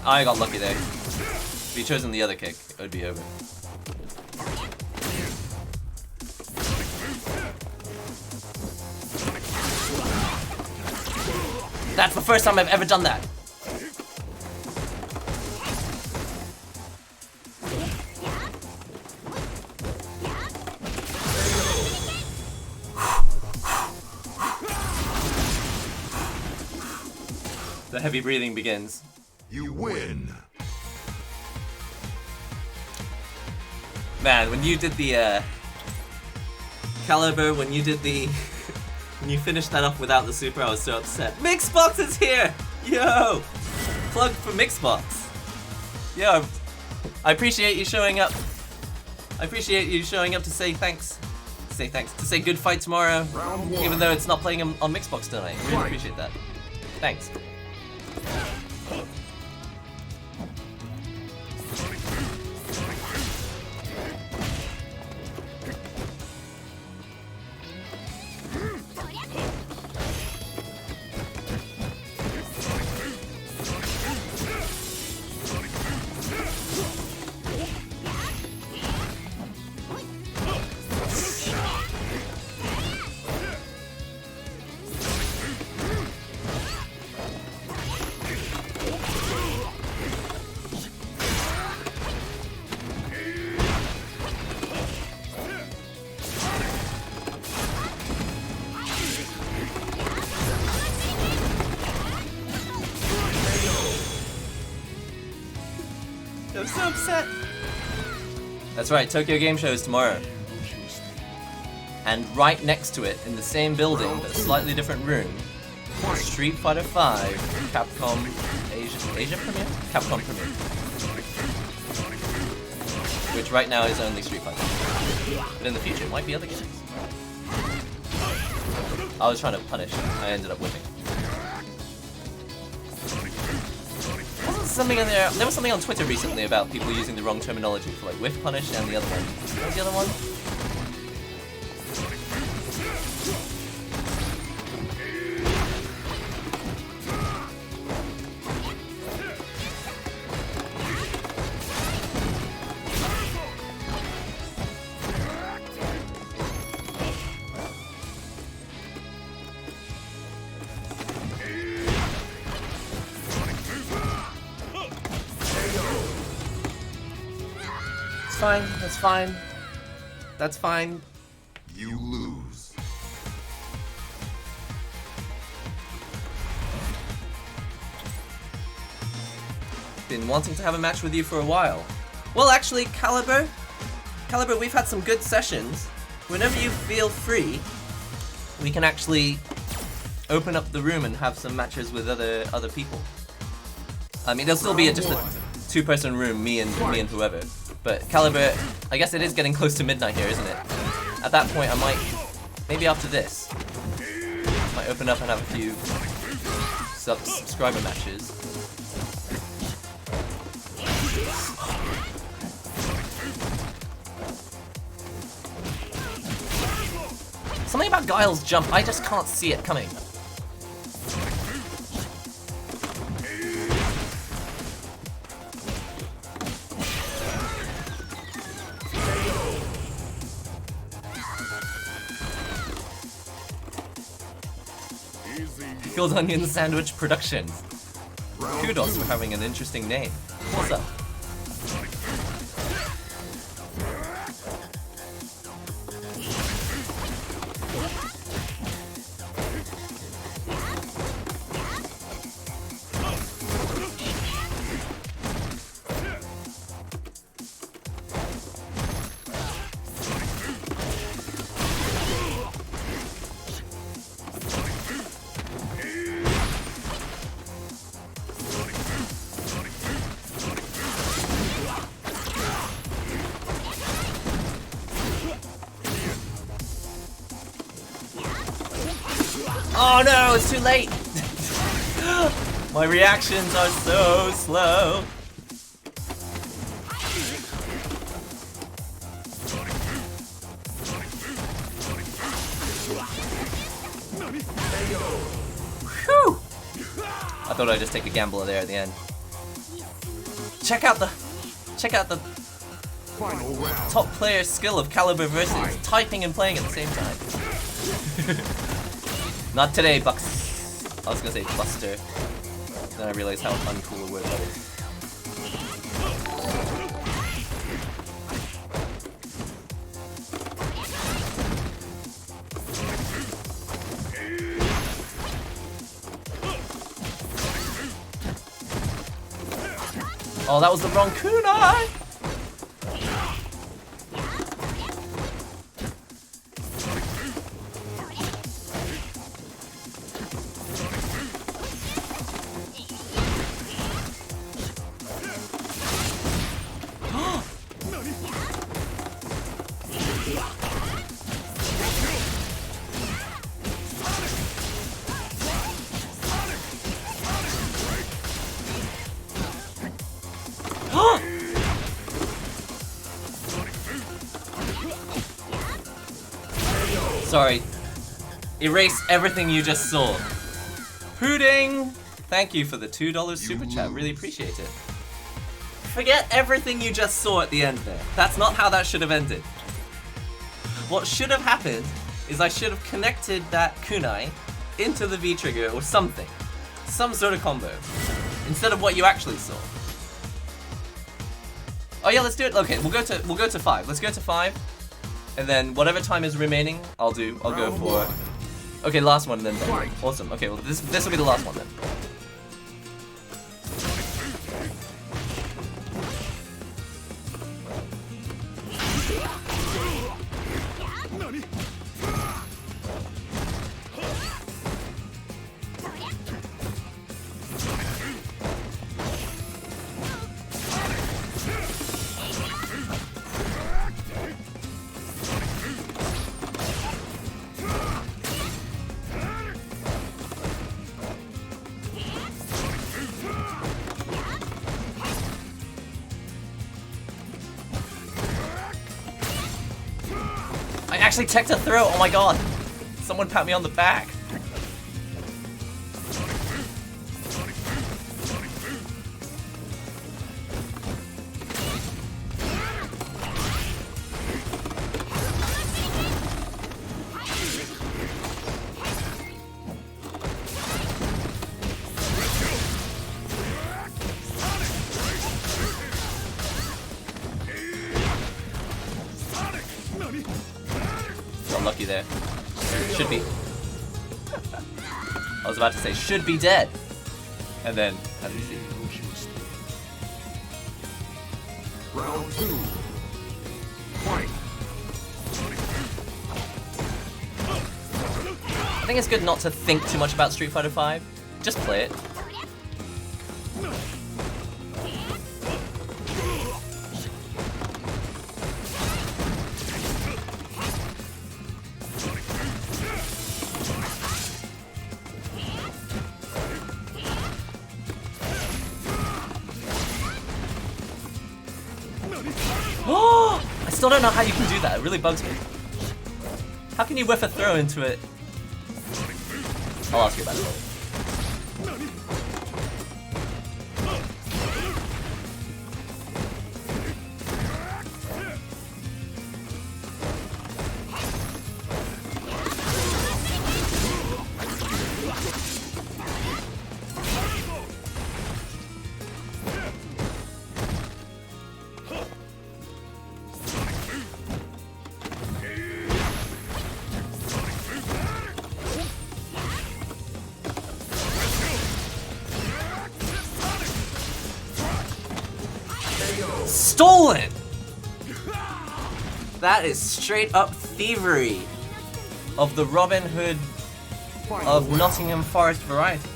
[SPEAKER 1] I got lucky there. If he'd chosen the other kick, it would be over. That's the first time I've ever done that. The heavy breathing begins.
[SPEAKER 2] You win.
[SPEAKER 1] Man, when you did the Caliber, when you did the when you finished that off without the super, I was so upset. Mixbox is here! Yo! Plug for Mixbox. Yo, I appreciate you showing up. I appreciate you showing up to say thanks. To say good fight tomorrow.
[SPEAKER 2] Round 1.
[SPEAKER 1] Even though it's not playing on Mixbox tonight. I really appreciate that. Thanks. I'm so upset. That's right, Tokyo Game Show is tomorrow. And right next to it, in the same building, but a slightly different room, Street Fighter V Capcom Asia Premiere? Capcom Premiere. Which right now is only Street Fighter. But in the future, it might be other games. I was trying to punish, I ended up whipping. Wasn't something in there was something on Twitter recently about people using the wrong terminology for like whiff punish and the other one. What was the other one? Fine, that's fine. That's fine.
[SPEAKER 2] You lose.
[SPEAKER 1] Been wanting to have a match with you for a while. Well, actually, Caliber, we've had some good sessions. Whenever you feel free, we can actually open up the room and have some matches with other people. I mean, there'll still be just a two-person room, me and whoever. But Caliber, I guess it is getting close to midnight here, isn't it? At that point, I might, maybe after this, might open up and have a few subscriber matches. Something about Guile's jump, I just can't see it coming. Pickled Onion Sandwich Productions. Kudos for having an interesting name. What's up? Oh no, it's too late! My reactions are so slow. Whew! I thought I'd just take a gamble there at the end. Check out the
[SPEAKER 2] Final round.
[SPEAKER 1] top player skill of Caliber versus typing and playing at the same time. Not today, Bucks. I was gonna say Buster. Then I realized how uncool a word that is. Oh, that was the wrong kunai! Sorry. Erase everything you just saw. Pudding! Thank you for the $2 super chat. Really appreciate it. Forget everything you just saw at the end there. That's not how that should have ended. What should have happened is I should have connected that kunai into the V trigger or something. Some sort of combo. Instead of what you actually saw. Oh yeah, let's do it. Okay, we'll go to 5. Let's go to 5. And then whatever time is remaining, I'll go for. Okay, last one then. Awesome. Okay, well this will be the last one then. actually checked a throw. Oh my god. Someone pat me on the back. Unlucky there. Should be. I was about to say should be dead. And then, how do you see?
[SPEAKER 2] Round 2. Fight.
[SPEAKER 1] I think it's good not to think too much about Street Fighter V. Just play it. I still don't know how you can do that. It really bugs me. How can you whiff a throw into it? I'll ask you about it later. Stolen! That is straight up thievery of the Robin Hood of Nottingham Forest variety.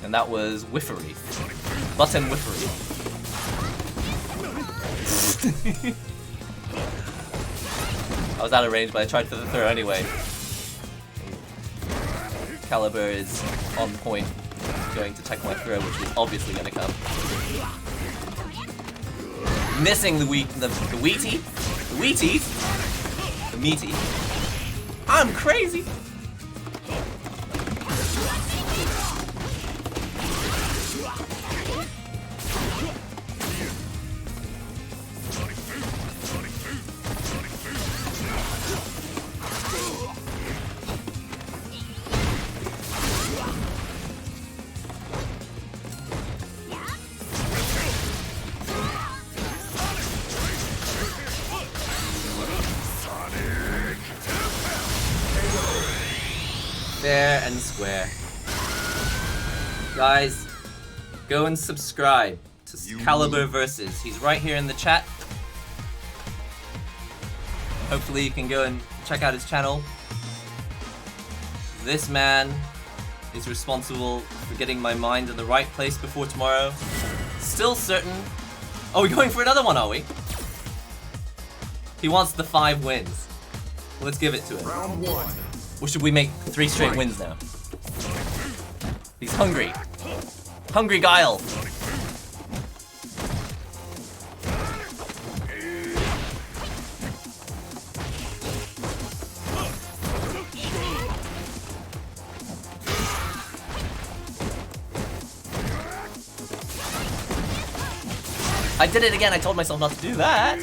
[SPEAKER 1] And that was whiffery. Button whiffery. I was out of range, but I tried for the throw anyway. Caliber is on point, going to take my throw, which is obviously going to come. Missing the meaty. I'm crazy. Fair and square. Guys, go and subscribe to Caliber Versus. He's right here in the chat. Hopefully you can go and check out his channel. This man is responsible for getting my mind in the right place before tomorrow. Still certain. Oh, we're going for another one, are we? He wants the 5 wins. Let's give it to him.
[SPEAKER 2] Round 1.
[SPEAKER 1] Or should we make 3 straight wins now? He's hungry. Hungry Guile. I did it again. I told myself not to do that.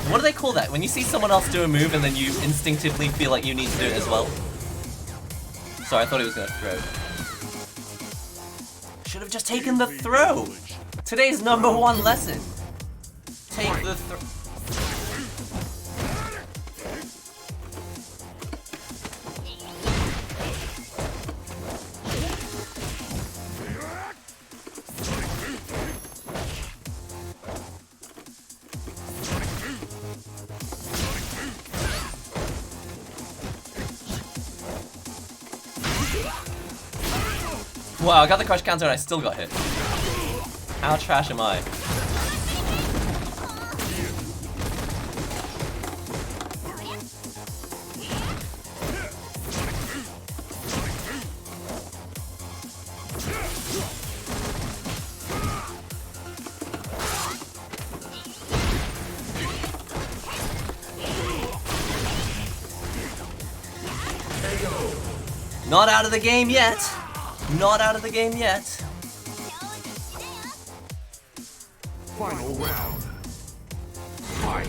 [SPEAKER 1] What do they call that? When you see someone else do a move and then you instinctively feel like you need to do it as well? Sorry, I thought he was gonna throw. Should have just taken the throw! Today's #1 lesson. Take the throw. Wow, I got the crush counter and I still got hit. How trash am I? Not out of the game yet. Not out of the game yet.
[SPEAKER 2] Final round. Fight.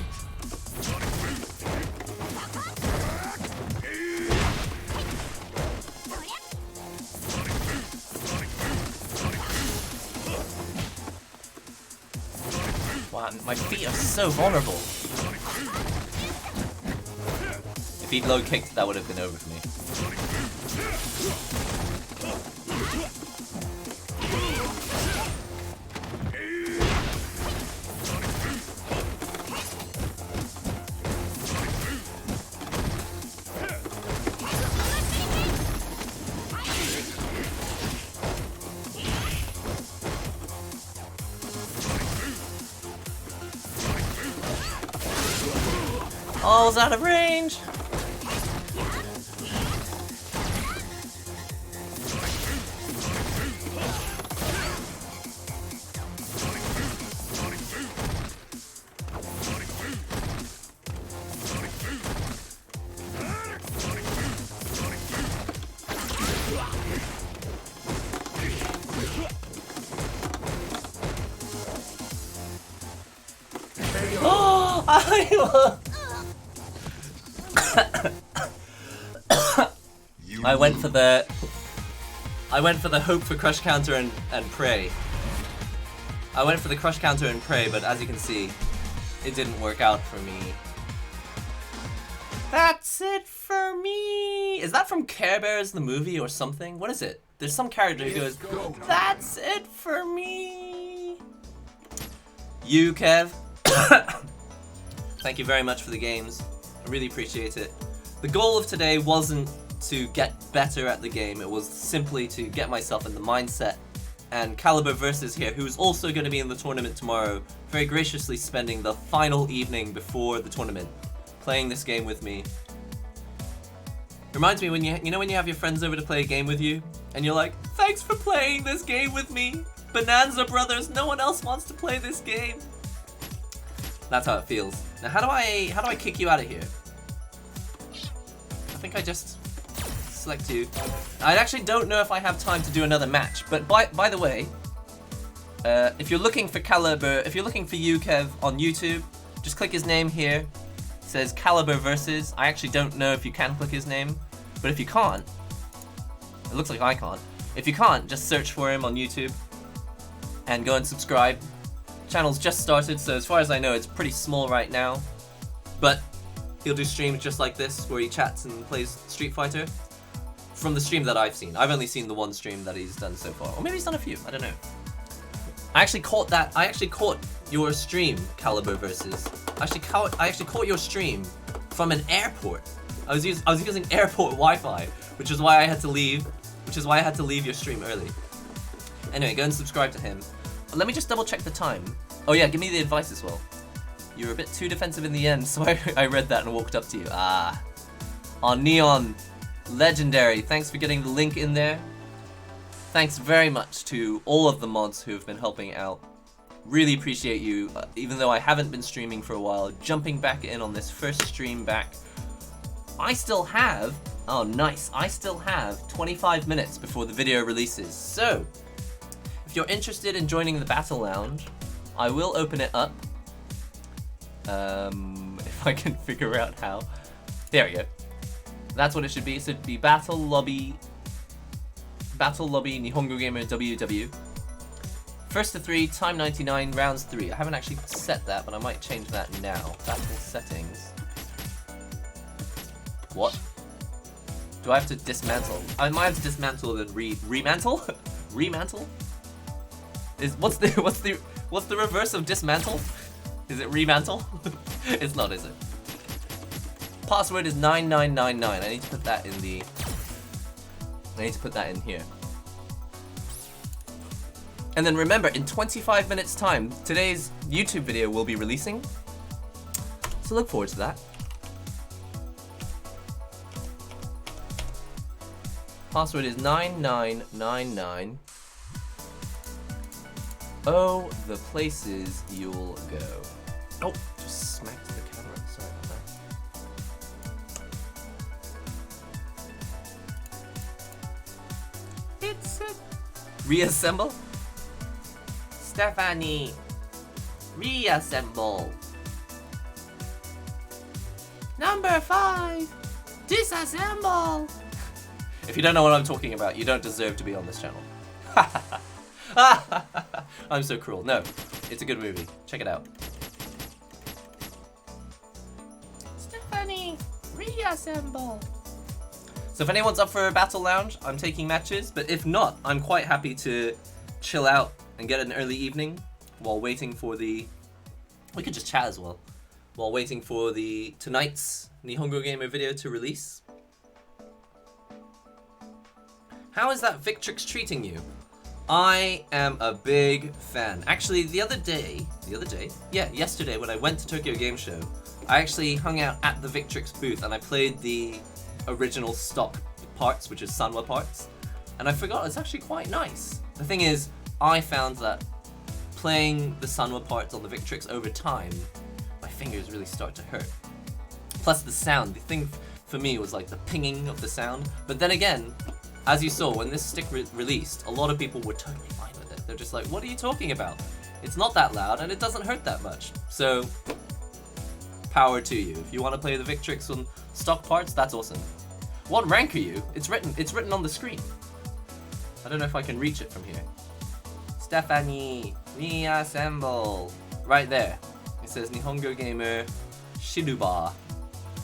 [SPEAKER 1] Wow, my feet are so vulnerable. If he'd low kicked, that would have been over for me. Oh, I was out of range! Oh, I went for the hope for crush counter and pray. I went for the crush counter and pray, but as you can see, it didn't work out for me. That's it for me. Is that from Care Bears the movie or something? What is it? There's some character who goes, "That's it for me." You, Kev. Thank you very much for the games. I really appreciate it. The goal of today wasn't to get better at the game, it was simply to get myself in the mindset. And Caliber Versus here, who's also going to be in the tournament tomorrow, very graciously spending the final evening before the tournament, playing this game with me. Reminds me when you know when you have your friends over to play a game with you, and you're like, "Thanks for playing this game with me, Bonanza Brothers, no one else wants to play this game." That's how it feels. Now how do I kick you out of here? I think I just select you. I actually don't know if I have time to do another match, but by the way, if you're looking for Caliber, if you're looking for you, Kev, on YouTube, just click his name here. It says Caliber Versus. I actually don't know if you can click his name, but if you can't, it looks like I can't. If you can't, just search for him on YouTube and go and subscribe. Channel's just started, so as far as I know, it's pretty small right now, but he'll do streams just like this where he chats and plays Street Fighter. From the stream that I've seen, I've only seen the one stream that he's done so far, or maybe he's done a few. I don't know. I actually caught your stream, Caliber Versus. I actually caught your stream from an airport. I was using airport Wi-Fi, which is why I had to leave. Which is why I had to leave your stream early. Anyway, go and subscribe to him. Let me just double check the time. Oh yeah, give me the advice as well. You were a bit too defensive in the end, so I read that and walked up to you. Ah. On Neon, legendary. Thanks for getting the link in there. Thanks very much to all of the mods who have been helping out. Really appreciate you, even though I haven't been streaming for a while, jumping back in on this first stream back. I still have, oh nice, I still have 25 minutes before the video releases. So, if you're interested in joining the Battle Lounge, I will open it up. If I can figure out how. There we go. That's what it should be. It should be Battle Lobby NihongoGamer WW. First to 3, time 99, rounds 3. I haven't actually set that, but I might change that now. Battle settings. What? Do I have to dismantle? I might have to dismantle then remantle? Remantle? What's the reverse of dismantle? Is it remantle? It's not, is it? Password is 9999. I need to put that in here. And then remember, in 25 minutes time, today's YouTube video will be releasing. So look forward to that. Password is 9999. Oh, the places you'll go. Oh, just smacked the camera. Sorry about that. It's it. Reassemble? Stephanie. Reassemble. Number 5. Disassemble. If you don't know what I'm talking about, you don't deserve to be on this channel. I'm so cruel. No, it's a good movie. Check it out. Stephanie, reassemble. So if anyone's up for a battle lounge, I'm taking matches. But if not, I'm quite happy to chill out and get an early evening while waiting for the... We could just chat as well. While waiting for the tonight's NihongoGamer video to release. How is that Victrix treating you? I am a big fan. Actually, yesterday when I went to Tokyo Game Show, I actually hung out at the Victrix booth and I played the original stock parts, which is Sanwa parts, and I forgot it's actually quite nice. The thing is, I found that playing the Sanwa parts on the Victrix over time, my fingers really start to hurt. Plus the sound, the thing for me was like the pinging of the sound, but then again, as you saw, when this stick released, a lot of people were totally fine with it. They're just like, what are you talking about? It's not that loud and it doesn't hurt that much. So, power to you. If you want to play the Victrix on stock parts, that's awesome. What rank are you? It's written on the screen. I don't know if I can reach it from here. Stephanie, reassemble. Right there. It says NihongoGamer Shinuba.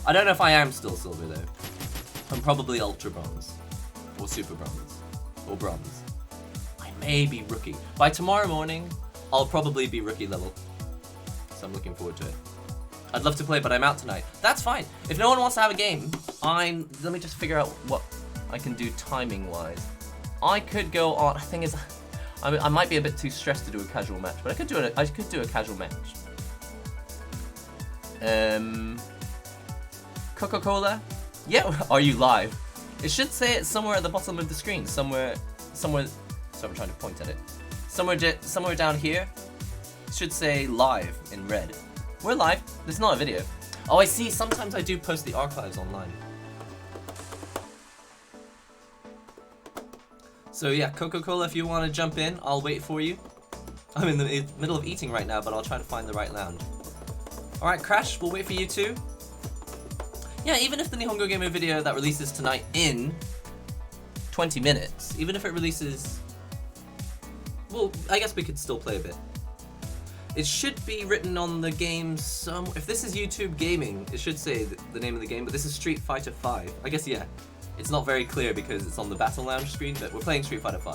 [SPEAKER 1] I don't know if I am still silver though. I'm probably ultra bronze. Or super bronze. Or bronze. I may be rookie. By tomorrow morning, I'll probably be rookie level. So I'm looking forward to it. I'd love to play, but I'm out tonight. That's fine. If no one wants to have a game, let me just figure out what I can do timing-wise. I could go on... The thing is, I might be a bit too stressed to do a casual match, but I could do a casual match. Coca-Cola? Yeah, are you live? It should say it somewhere at the bottom of the screen. Somewhere. So I'm trying to point at it. Somewhere down here. It should say live in red. We're live. This is not a video. Oh, I see. Sometimes I do post the archives online. So yeah, Coca-Cola, if you want to jump in, I'll wait for you. I'm in the middle of eating right now, but I'll try to find the right lounge. Alright, Crash, we'll wait for you too. Yeah, even if the NihongoGamer video that releases tonight in 20 minutes, even if it releases... Well, I guess we could still play a bit. It should be written on the game if this is YouTube Gaming, it should say the name of the game, but this is Street Fighter V. I guess, yeah. It's not very clear because it's on the Battle Lounge screen, but we're playing Street Fighter V.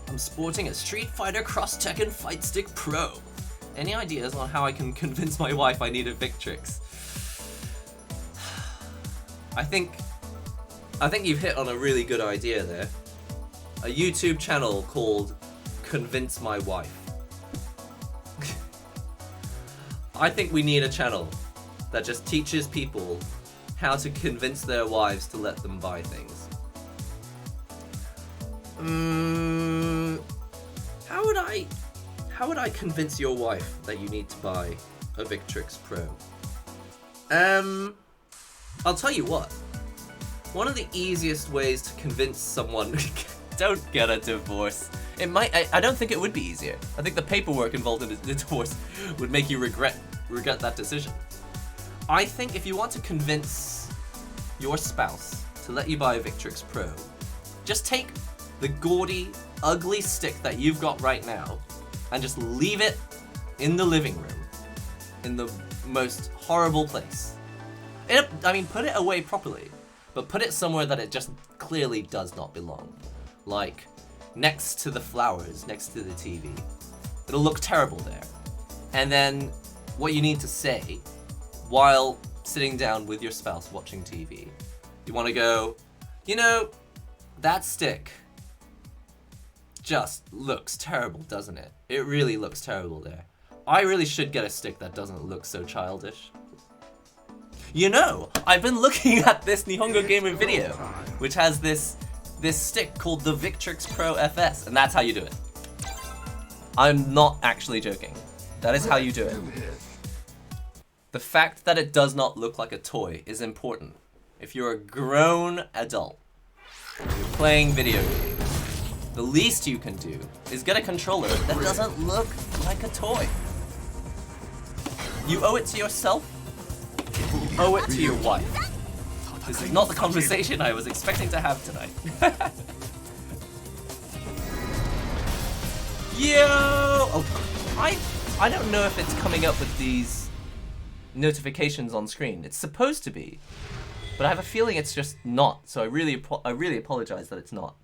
[SPEAKER 1] I'm sporting a Street Fighter Cross Tekken Fight Stick Pro. Any ideas on how I can convince my wife I need a Victrix? I think you've hit on a really good idea there. A YouTube channel called Convince My Wife. I think we need a channel that just teaches people how to convince their wives to let them buy things. How would I convince your wife that you need to buy a Victrix Pro? I'll tell you what. One of the easiest ways to convince someone don't get a divorce. It might. I don't think it would be easier. I think the paperwork involved in the divorce would make you regret that decision. I think if you want to convince your spouse to let you buy a Victrix Pro, just take the gaudy, ugly stick that you've got right now and just leave it in the living room, in the most horrible place. Put it away properly, but put it somewhere that it just clearly does not belong. Like, next to the flowers, next to the TV. It'll look terrible there. And then, what you need to say, while sitting down with your spouse watching TV, you want to go, you know, that stick, just looks terrible, doesn't it? It really looks terrible there. I really should get a stick that doesn't look so childish. You know, I've been looking at this NihongoGamer video, which has this stick called the Victrix Pro FS, and that's how you do it. I'm not actually joking. That is how you do it. The fact that it does not look like a toy is important. If you're a grown adult, you're playing video games, the least you can do is get a controller that doesn't look like a toy. You owe it to yourself. You owe it to your wife. This is not the conversation I was expecting to have tonight. Yo! Oh, I don't know if it's coming up with these notifications on screen. It's supposed to be, but I have a feeling it's just not. So I really apologize that it's not.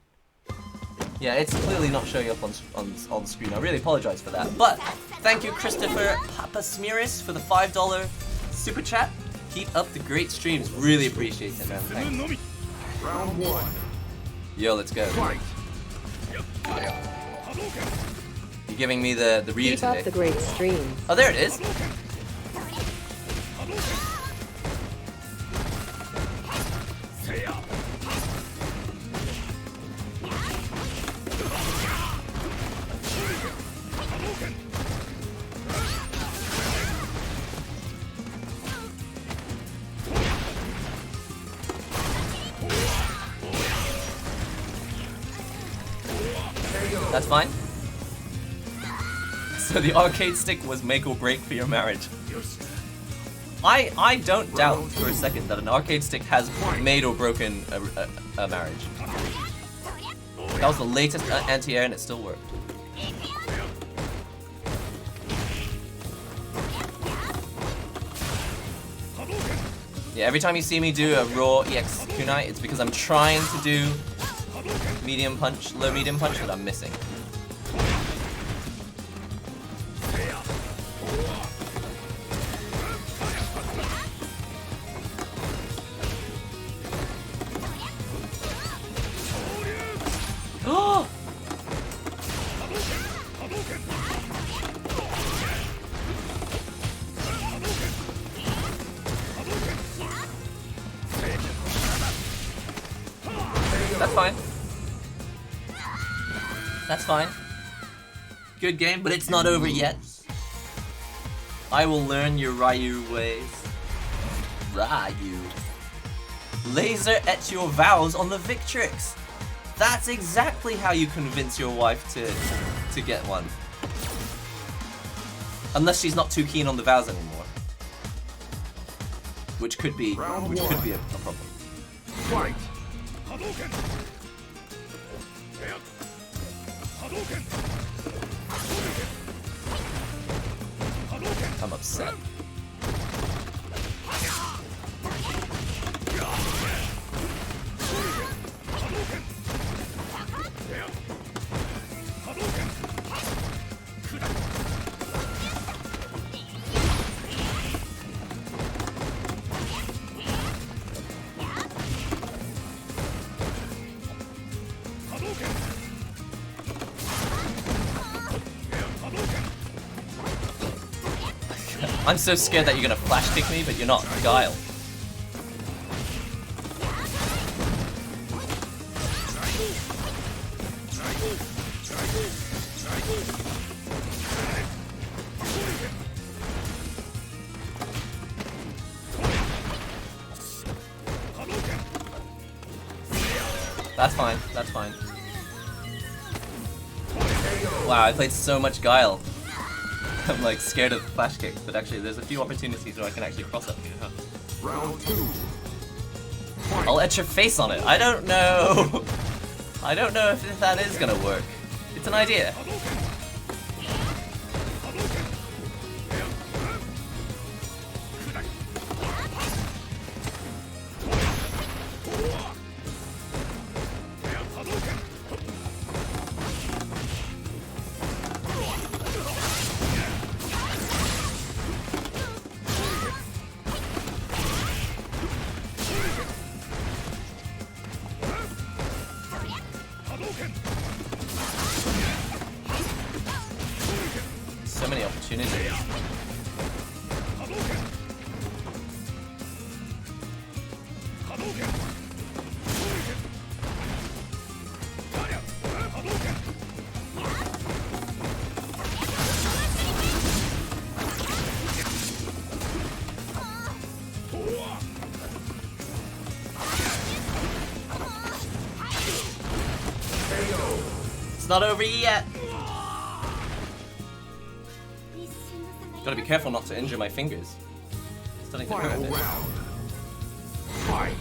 [SPEAKER 1] Yeah, it's clearly not showing up on screen. I really apologize for that. But thank you, Christopher Papasmiris, for the $5 super chat. Keep up the great streams. Really appreciate it, man. Thanks.
[SPEAKER 2] Round 1.
[SPEAKER 1] Yo, let's go.
[SPEAKER 2] Fight.
[SPEAKER 1] You're giving me the Ryu
[SPEAKER 3] Keep
[SPEAKER 1] today.
[SPEAKER 3] up the great streams.
[SPEAKER 1] Oh, there it is. That's fine. So the arcade stick was make or break for your marriage. I don't doubt for a second that an arcade stick has made or broken a marriage. That was the latest anti-air and it still worked. Yeah, every time you see me do a raw EX kunai, it's because I'm trying to do medium punch, low medium punch that I'm missing. Oh! That's fine. That's fine. Good game, but it's not over yet. I will learn your Ryu ways. Ryu. Laser etch your vows on the Victrix. That's exactly how you convince your wife to get one. Unless she's not too keen on the vows anymore. Which could be a problem.
[SPEAKER 2] Fight.
[SPEAKER 1] I'm upset. I'm so scared that you're gonna flash kick me, but you're not. Guile. That's fine. That's fine. Wow, I played so much Guile. I'm like scared of flash kicks, but actually there's a few opportunities where I can actually cross up.
[SPEAKER 2] Round 2.
[SPEAKER 1] I'll etch your face on it. I don't know. I don't know if that is gonna work. It's an idea. opportunity. It's not over yet. Gotta be careful not to injure my fingers. It's starting to hurt a
[SPEAKER 2] Final
[SPEAKER 1] bit.
[SPEAKER 2] round. Fight.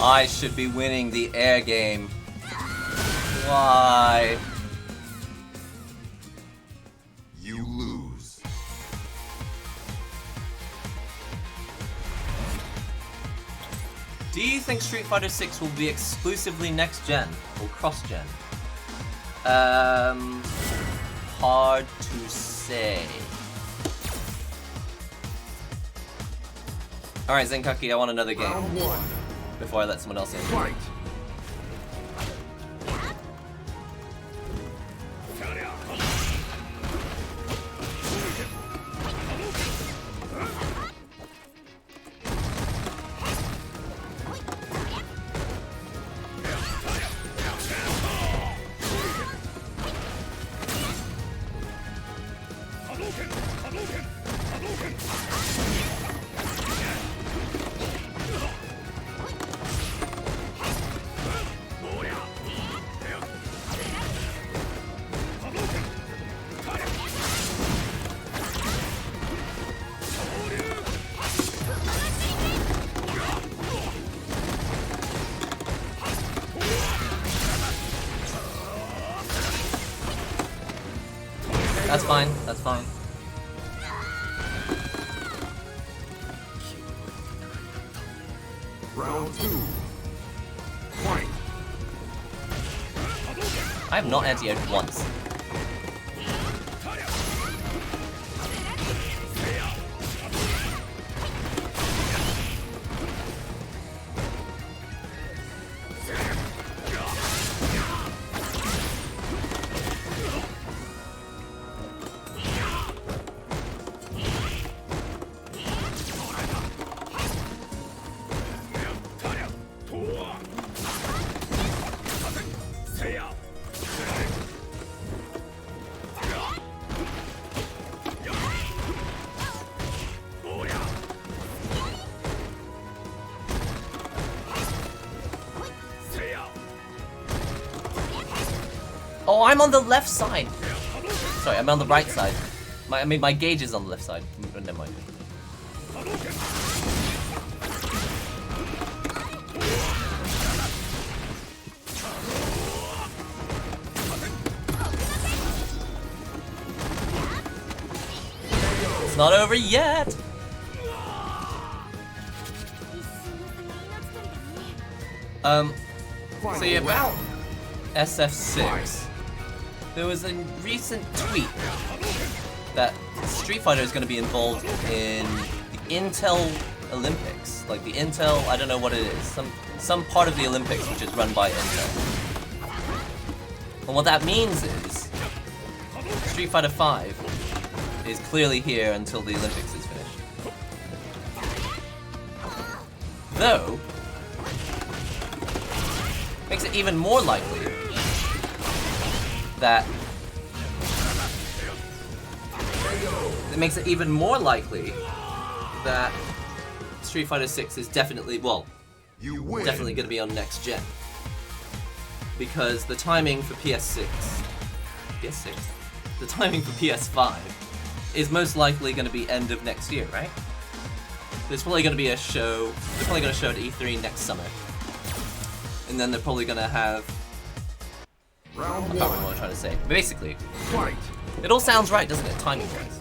[SPEAKER 1] I should be winning the air game. Why?
[SPEAKER 2] You lose.
[SPEAKER 1] Do you think Street Fighter 6 will be exclusively next gen or cross gen? Hard to say. Alright, Zenkaki, I want another game
[SPEAKER 2] Round one.
[SPEAKER 1] before I let someone else in.
[SPEAKER 2] Fight.
[SPEAKER 1] That's fine, that's fine.
[SPEAKER 2] Round two. Fight.
[SPEAKER 1] I have not anti-aired once. Oh, I'm on the left side. Sorry, I'm on the right side. My gauge is on the left side. Never mind. It's not over yet. So yeah, about SF6. There was a recent tweet that Street Fighter is going to be involved in the Intel Olympics. Like the Intel, I don't know what it is. Some part of the Olympics which is run by Intel. And what that means is Street Fighter 5 is clearly here until the Olympics is finished. Though, makes it even more likely that Street Fighter 6 is definitely, well,
[SPEAKER 2] You win.
[SPEAKER 1] definitely going to be on next gen. Because the timing for PS6, the timing for PS5 is most likely going to be end of next year, right? There's probably going to be a show. They're probably going to show at E3 next summer. And then they're probably going to have... I can't remember what I'm trying to say. But basically,
[SPEAKER 2] Fight.
[SPEAKER 1] it all sounds right, doesn't it? Timing-wise.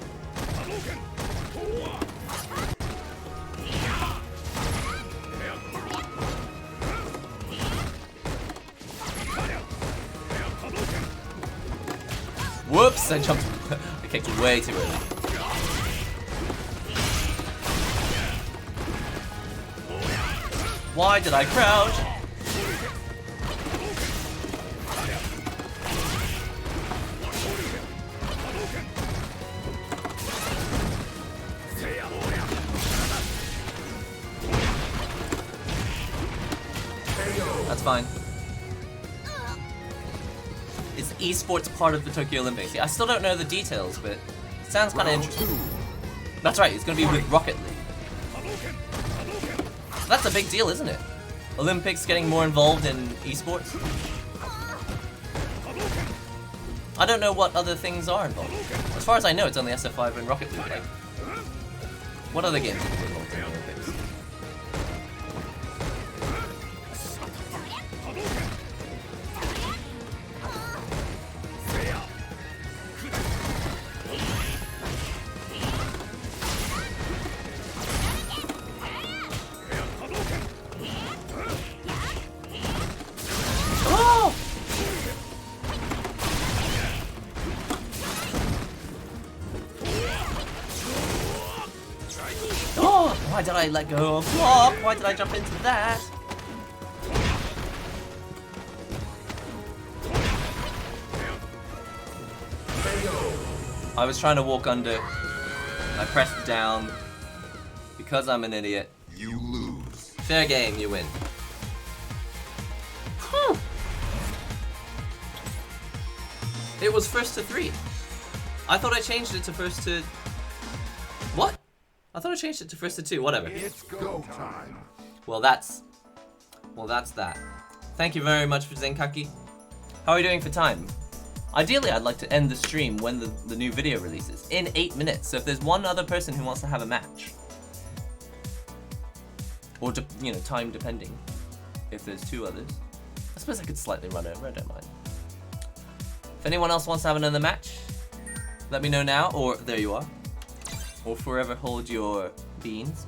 [SPEAKER 1] Whoops! I jumped. I kicked way too early. Why did I crouch? That's fine. Is esports part of the Tokyo Olympics? Yeah, I still don't know the details, but it sounds kind of interesting. That's right, it's going to be with Rocket League. So that's a big deal, isn't it? Olympics getting more involved in esports? I don't know what other things are involved. As far as I know, it's only SFV and Rocket League. Like, what other games are involved in the Olympics? Why did I let go of block? Why did I jump into that? I was trying to walk under. I pressed down. Because I'm an idiot.
[SPEAKER 2] You lose.
[SPEAKER 1] Fair game, you win. Whew. It was first to 3. I thought I changed it to first to... What? I thought I changed it to first to 2, whatever.
[SPEAKER 2] It's go time.
[SPEAKER 1] Well, that's that. Thank you very much for Zenkaki. How are you doing for time? Ideally, I'd like to end the stream when the new video releases, in 8 minutes. So if there's one other person who wants to have a match, or time depending, if there's 2 others, I suppose I could slightly run over, I don't mind. If anyone else wants to have another match, let me know now, or there you are. Or forever hold your beans.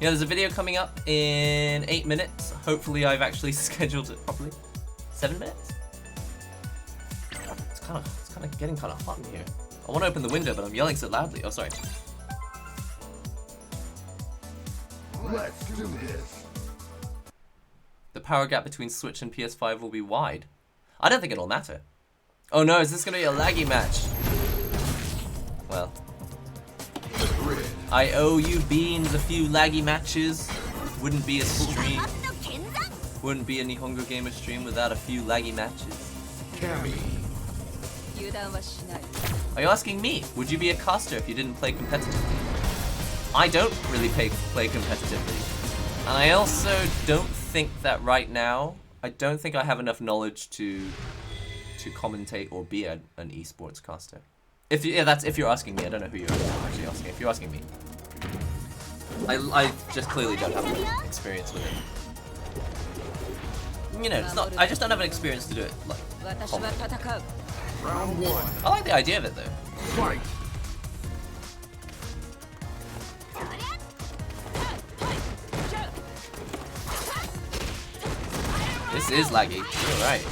[SPEAKER 1] Yeah, there's a video coming up in 8 minutes. Hopefully I've actually scheduled it properly. 7 minutes? It's kind of getting kind of hot in here. I want to open the window, but I'm yelling so loudly. Oh, sorry.
[SPEAKER 2] Let's do this.
[SPEAKER 1] The power gap between Switch and PS5 will be wide. I don't think it'll matter. Oh no, is this going to be a laggy match? Well... I owe you beans a few laggy matches. Wouldn't be a stream. Wouldn't be a NihongoGamer stream without a few laggy matches.
[SPEAKER 2] Cammy.
[SPEAKER 1] Are you asking me? Would you be a caster if you didn't play competitively? I don't really play competitively. And I also don't think that right now, I don't think I have enough knowledge to commentate or be an esports caster. If you're asking me, I don't know who you're actually asking. If you're asking me, I just clearly don't have enough experience with it. You know, it's not. I just don't have an experience to do it. Like,
[SPEAKER 2] Round 1.
[SPEAKER 1] I like the idea of it though.
[SPEAKER 2] Fight.
[SPEAKER 1] This is laggy. You're right.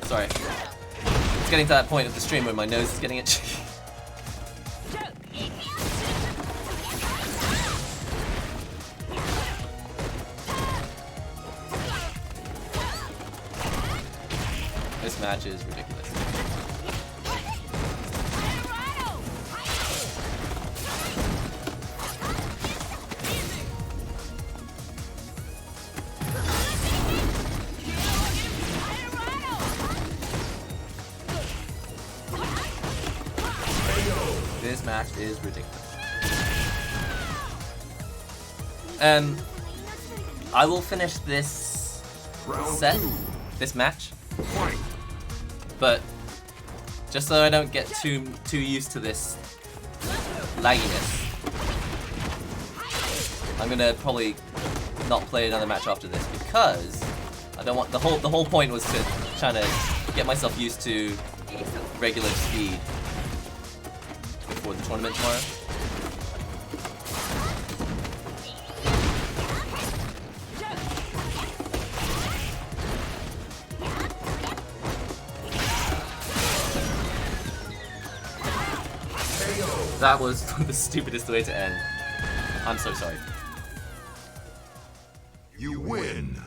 [SPEAKER 1] Sorry. It's getting to that point of the stream where my nose is getting itchy. This match is ridiculous. This match is ridiculous. I will finish this Set this match, but just so I don't get too used to this lagginess, I'm gonna probably not play another match after this because I don't want the whole point was to try to get myself used to regular speed before the tournament tomorrow. That was the stupidest way to end. I'm so sorry.
[SPEAKER 2] You win.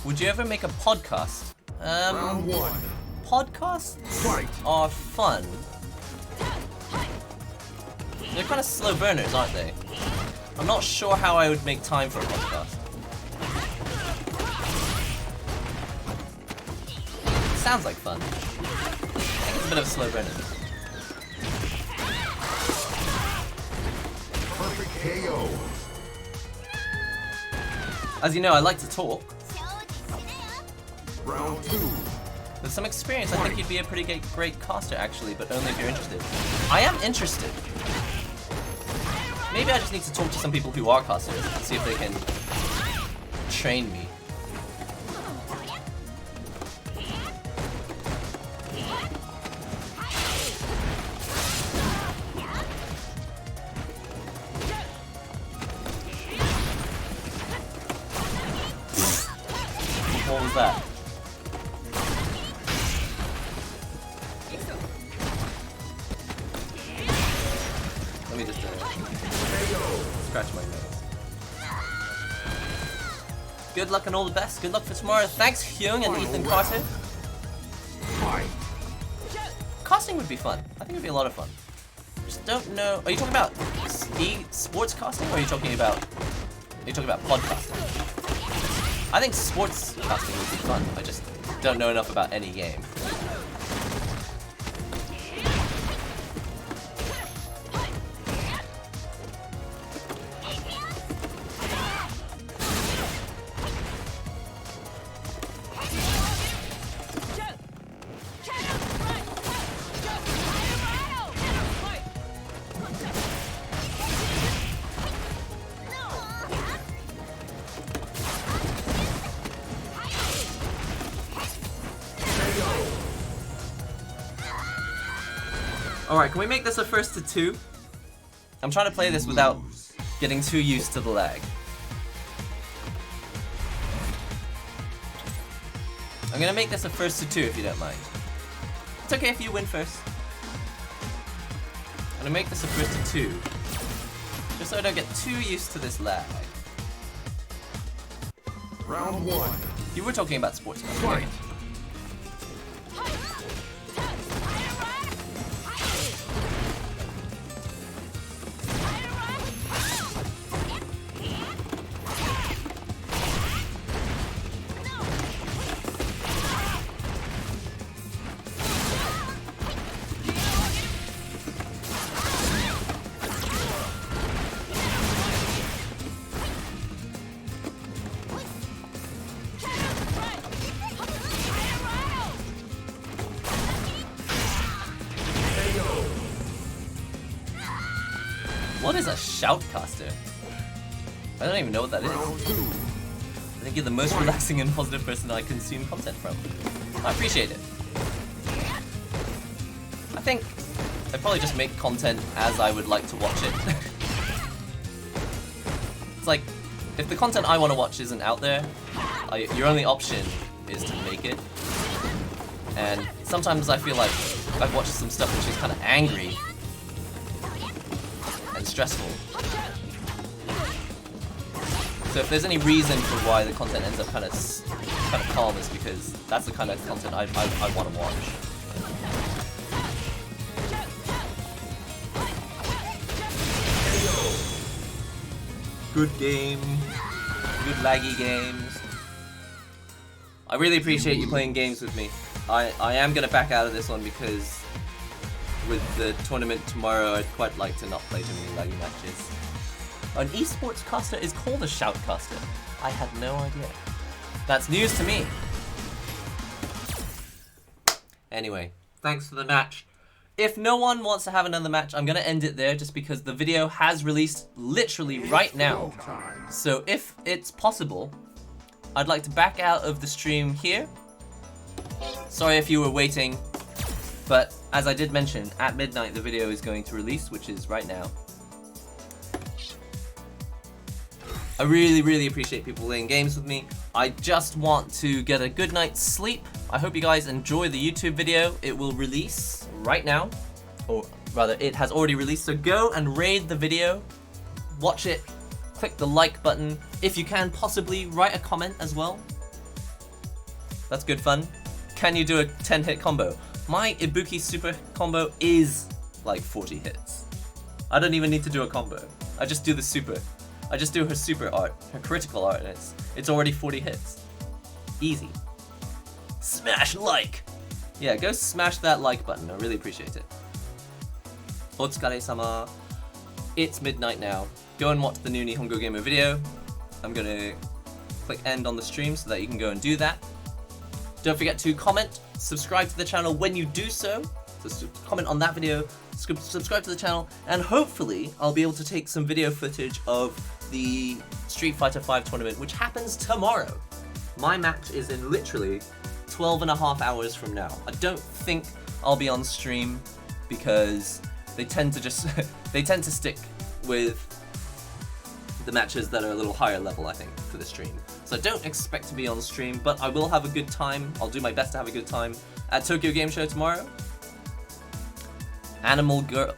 [SPEAKER 1] Would you ever make a podcast?
[SPEAKER 2] Round 1.
[SPEAKER 1] Podcasts are fun. They're kind of slow burners, aren't they? I'm not sure how I would make time for a podcast. Sounds like fun. I think it's a bit of a slow burner.
[SPEAKER 2] Perfect KO.
[SPEAKER 1] As you know, I like to talk.
[SPEAKER 2] Round 2.
[SPEAKER 1] With some experience, I think you'd be a pretty great caster, actually, but only if you're interested. I am interested. Maybe I just need to talk to some people who are casters and see if they can train me. What was that? Let me just scratch my nose. Good luck and all the best. Good luck for tomorrow. Thanks, Hyung and Ethan Carter. Casting would be fun. I think it would be a lot of fun. Just don't know. Are you talking about sports casting, or are you talking about podcasting? I think sports casting would be fun. I just don't know enough about any game. Alright, can we make this a first to 2? I'm trying to play this without getting too used to the lag. I'm gonna make this a first to 2 if you don't mind. It's okay if you win first. I'm gonna make this a first to 2. Just so I don't get too used to this lag.
[SPEAKER 2] Round 1.
[SPEAKER 1] You were talking about sports, right? What is a shoutcaster? I don't even know what that is. I think you're the most relaxing and positive person I consume content from. I appreciate it. I think I probably just make content as I would like to watch it. It's like, if the content I want to watch isn't out there, your only option is to make it. And sometimes I feel like I've watched some stuff which is kind of angry and stressful. So if there's any reason for why the content ends up kind of calm, it's because that's the kind of content I want to watch. good game, good laggy games. I really appreciate you playing games with me. I am gonna back out of this one because with the tournament tomorrow, I'd quite like to not play too many laggy matches. An esports caster is called a shoutcaster. I had no idea. That's news to me. Anyway, thanks for the match. If no one wants to have another match, I'm gonna end it there just because the video has released literally right now. So if it's possible, I'd like to back out of the stream here. Sorry if you were waiting, but as I did mention, at midnight the video is going to release, which is right now. I really appreciate people playing games with me. I just want to get a good night's sleep. I hope you guys enjoy the YouTube video. It will release right now, or rather it has already released, so go and raid the video, watch it, click the like button. If you can, possibly write a comment as well. That's good fun. Can you do a 10-hit combo? My Ibuki super combo is like 40 hits. I don't even need to do a combo. I just do the super. I just do her super art, her critical art, and it's already 40 hits. Easy. Smash like! Yeah, go smash that like button. I really appreciate it. Otsukare-sama. It's midnight now. Go and watch the new NihongoGamer video. I'm gonna click end on the stream so that you can go and do that. Don't forget to comment, subscribe to the channel when you do so. So comment on that video, subscribe to the channel, and hopefully I'll be able to take some video footage of the Street Fighter V tournament, which happens tomorrow. My match is in literally 12.5 hours from now. I don't think I'll be on stream because they tend to just they tend to stick with the matches that are a little higher level, I think, for the stream. So I don't expect to be on stream, but I will have a good time. I'll do my best to have a good time at Tokyo Game Show tomorrow. Anime girl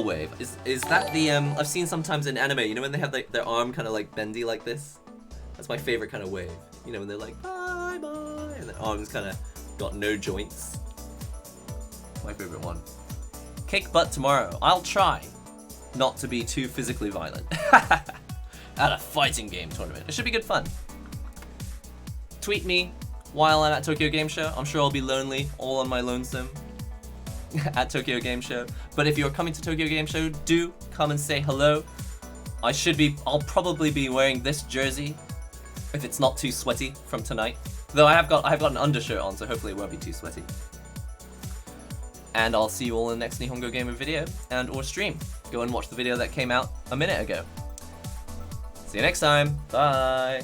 [SPEAKER 1] wave. Is that the I've seen sometimes in anime, you know when they have like their arm kind of like bendy like this? That's my favorite kind of wave. You know when they're like bye bye and their arms kind of got no joints. My favorite one. Kick butt tomorrow. I'll try not to be too physically violent at a fighting game tournament. It should be good fun. Tweet me while I'm at Tokyo Game Show. I'm sure I'll be lonely, all on my lonesome at Tokyo Game Show. But if you're coming to Tokyo Game Show, do come and say hello. I'll probably be wearing this jersey if it's not too sweaty from tonight. Though I've got an undershirt on, so hopefully it won't be too sweaty. And I'll see you all in the next NihongoGamer video and or stream. Go and watch the video that came out a minute ago. See you next time. Bye.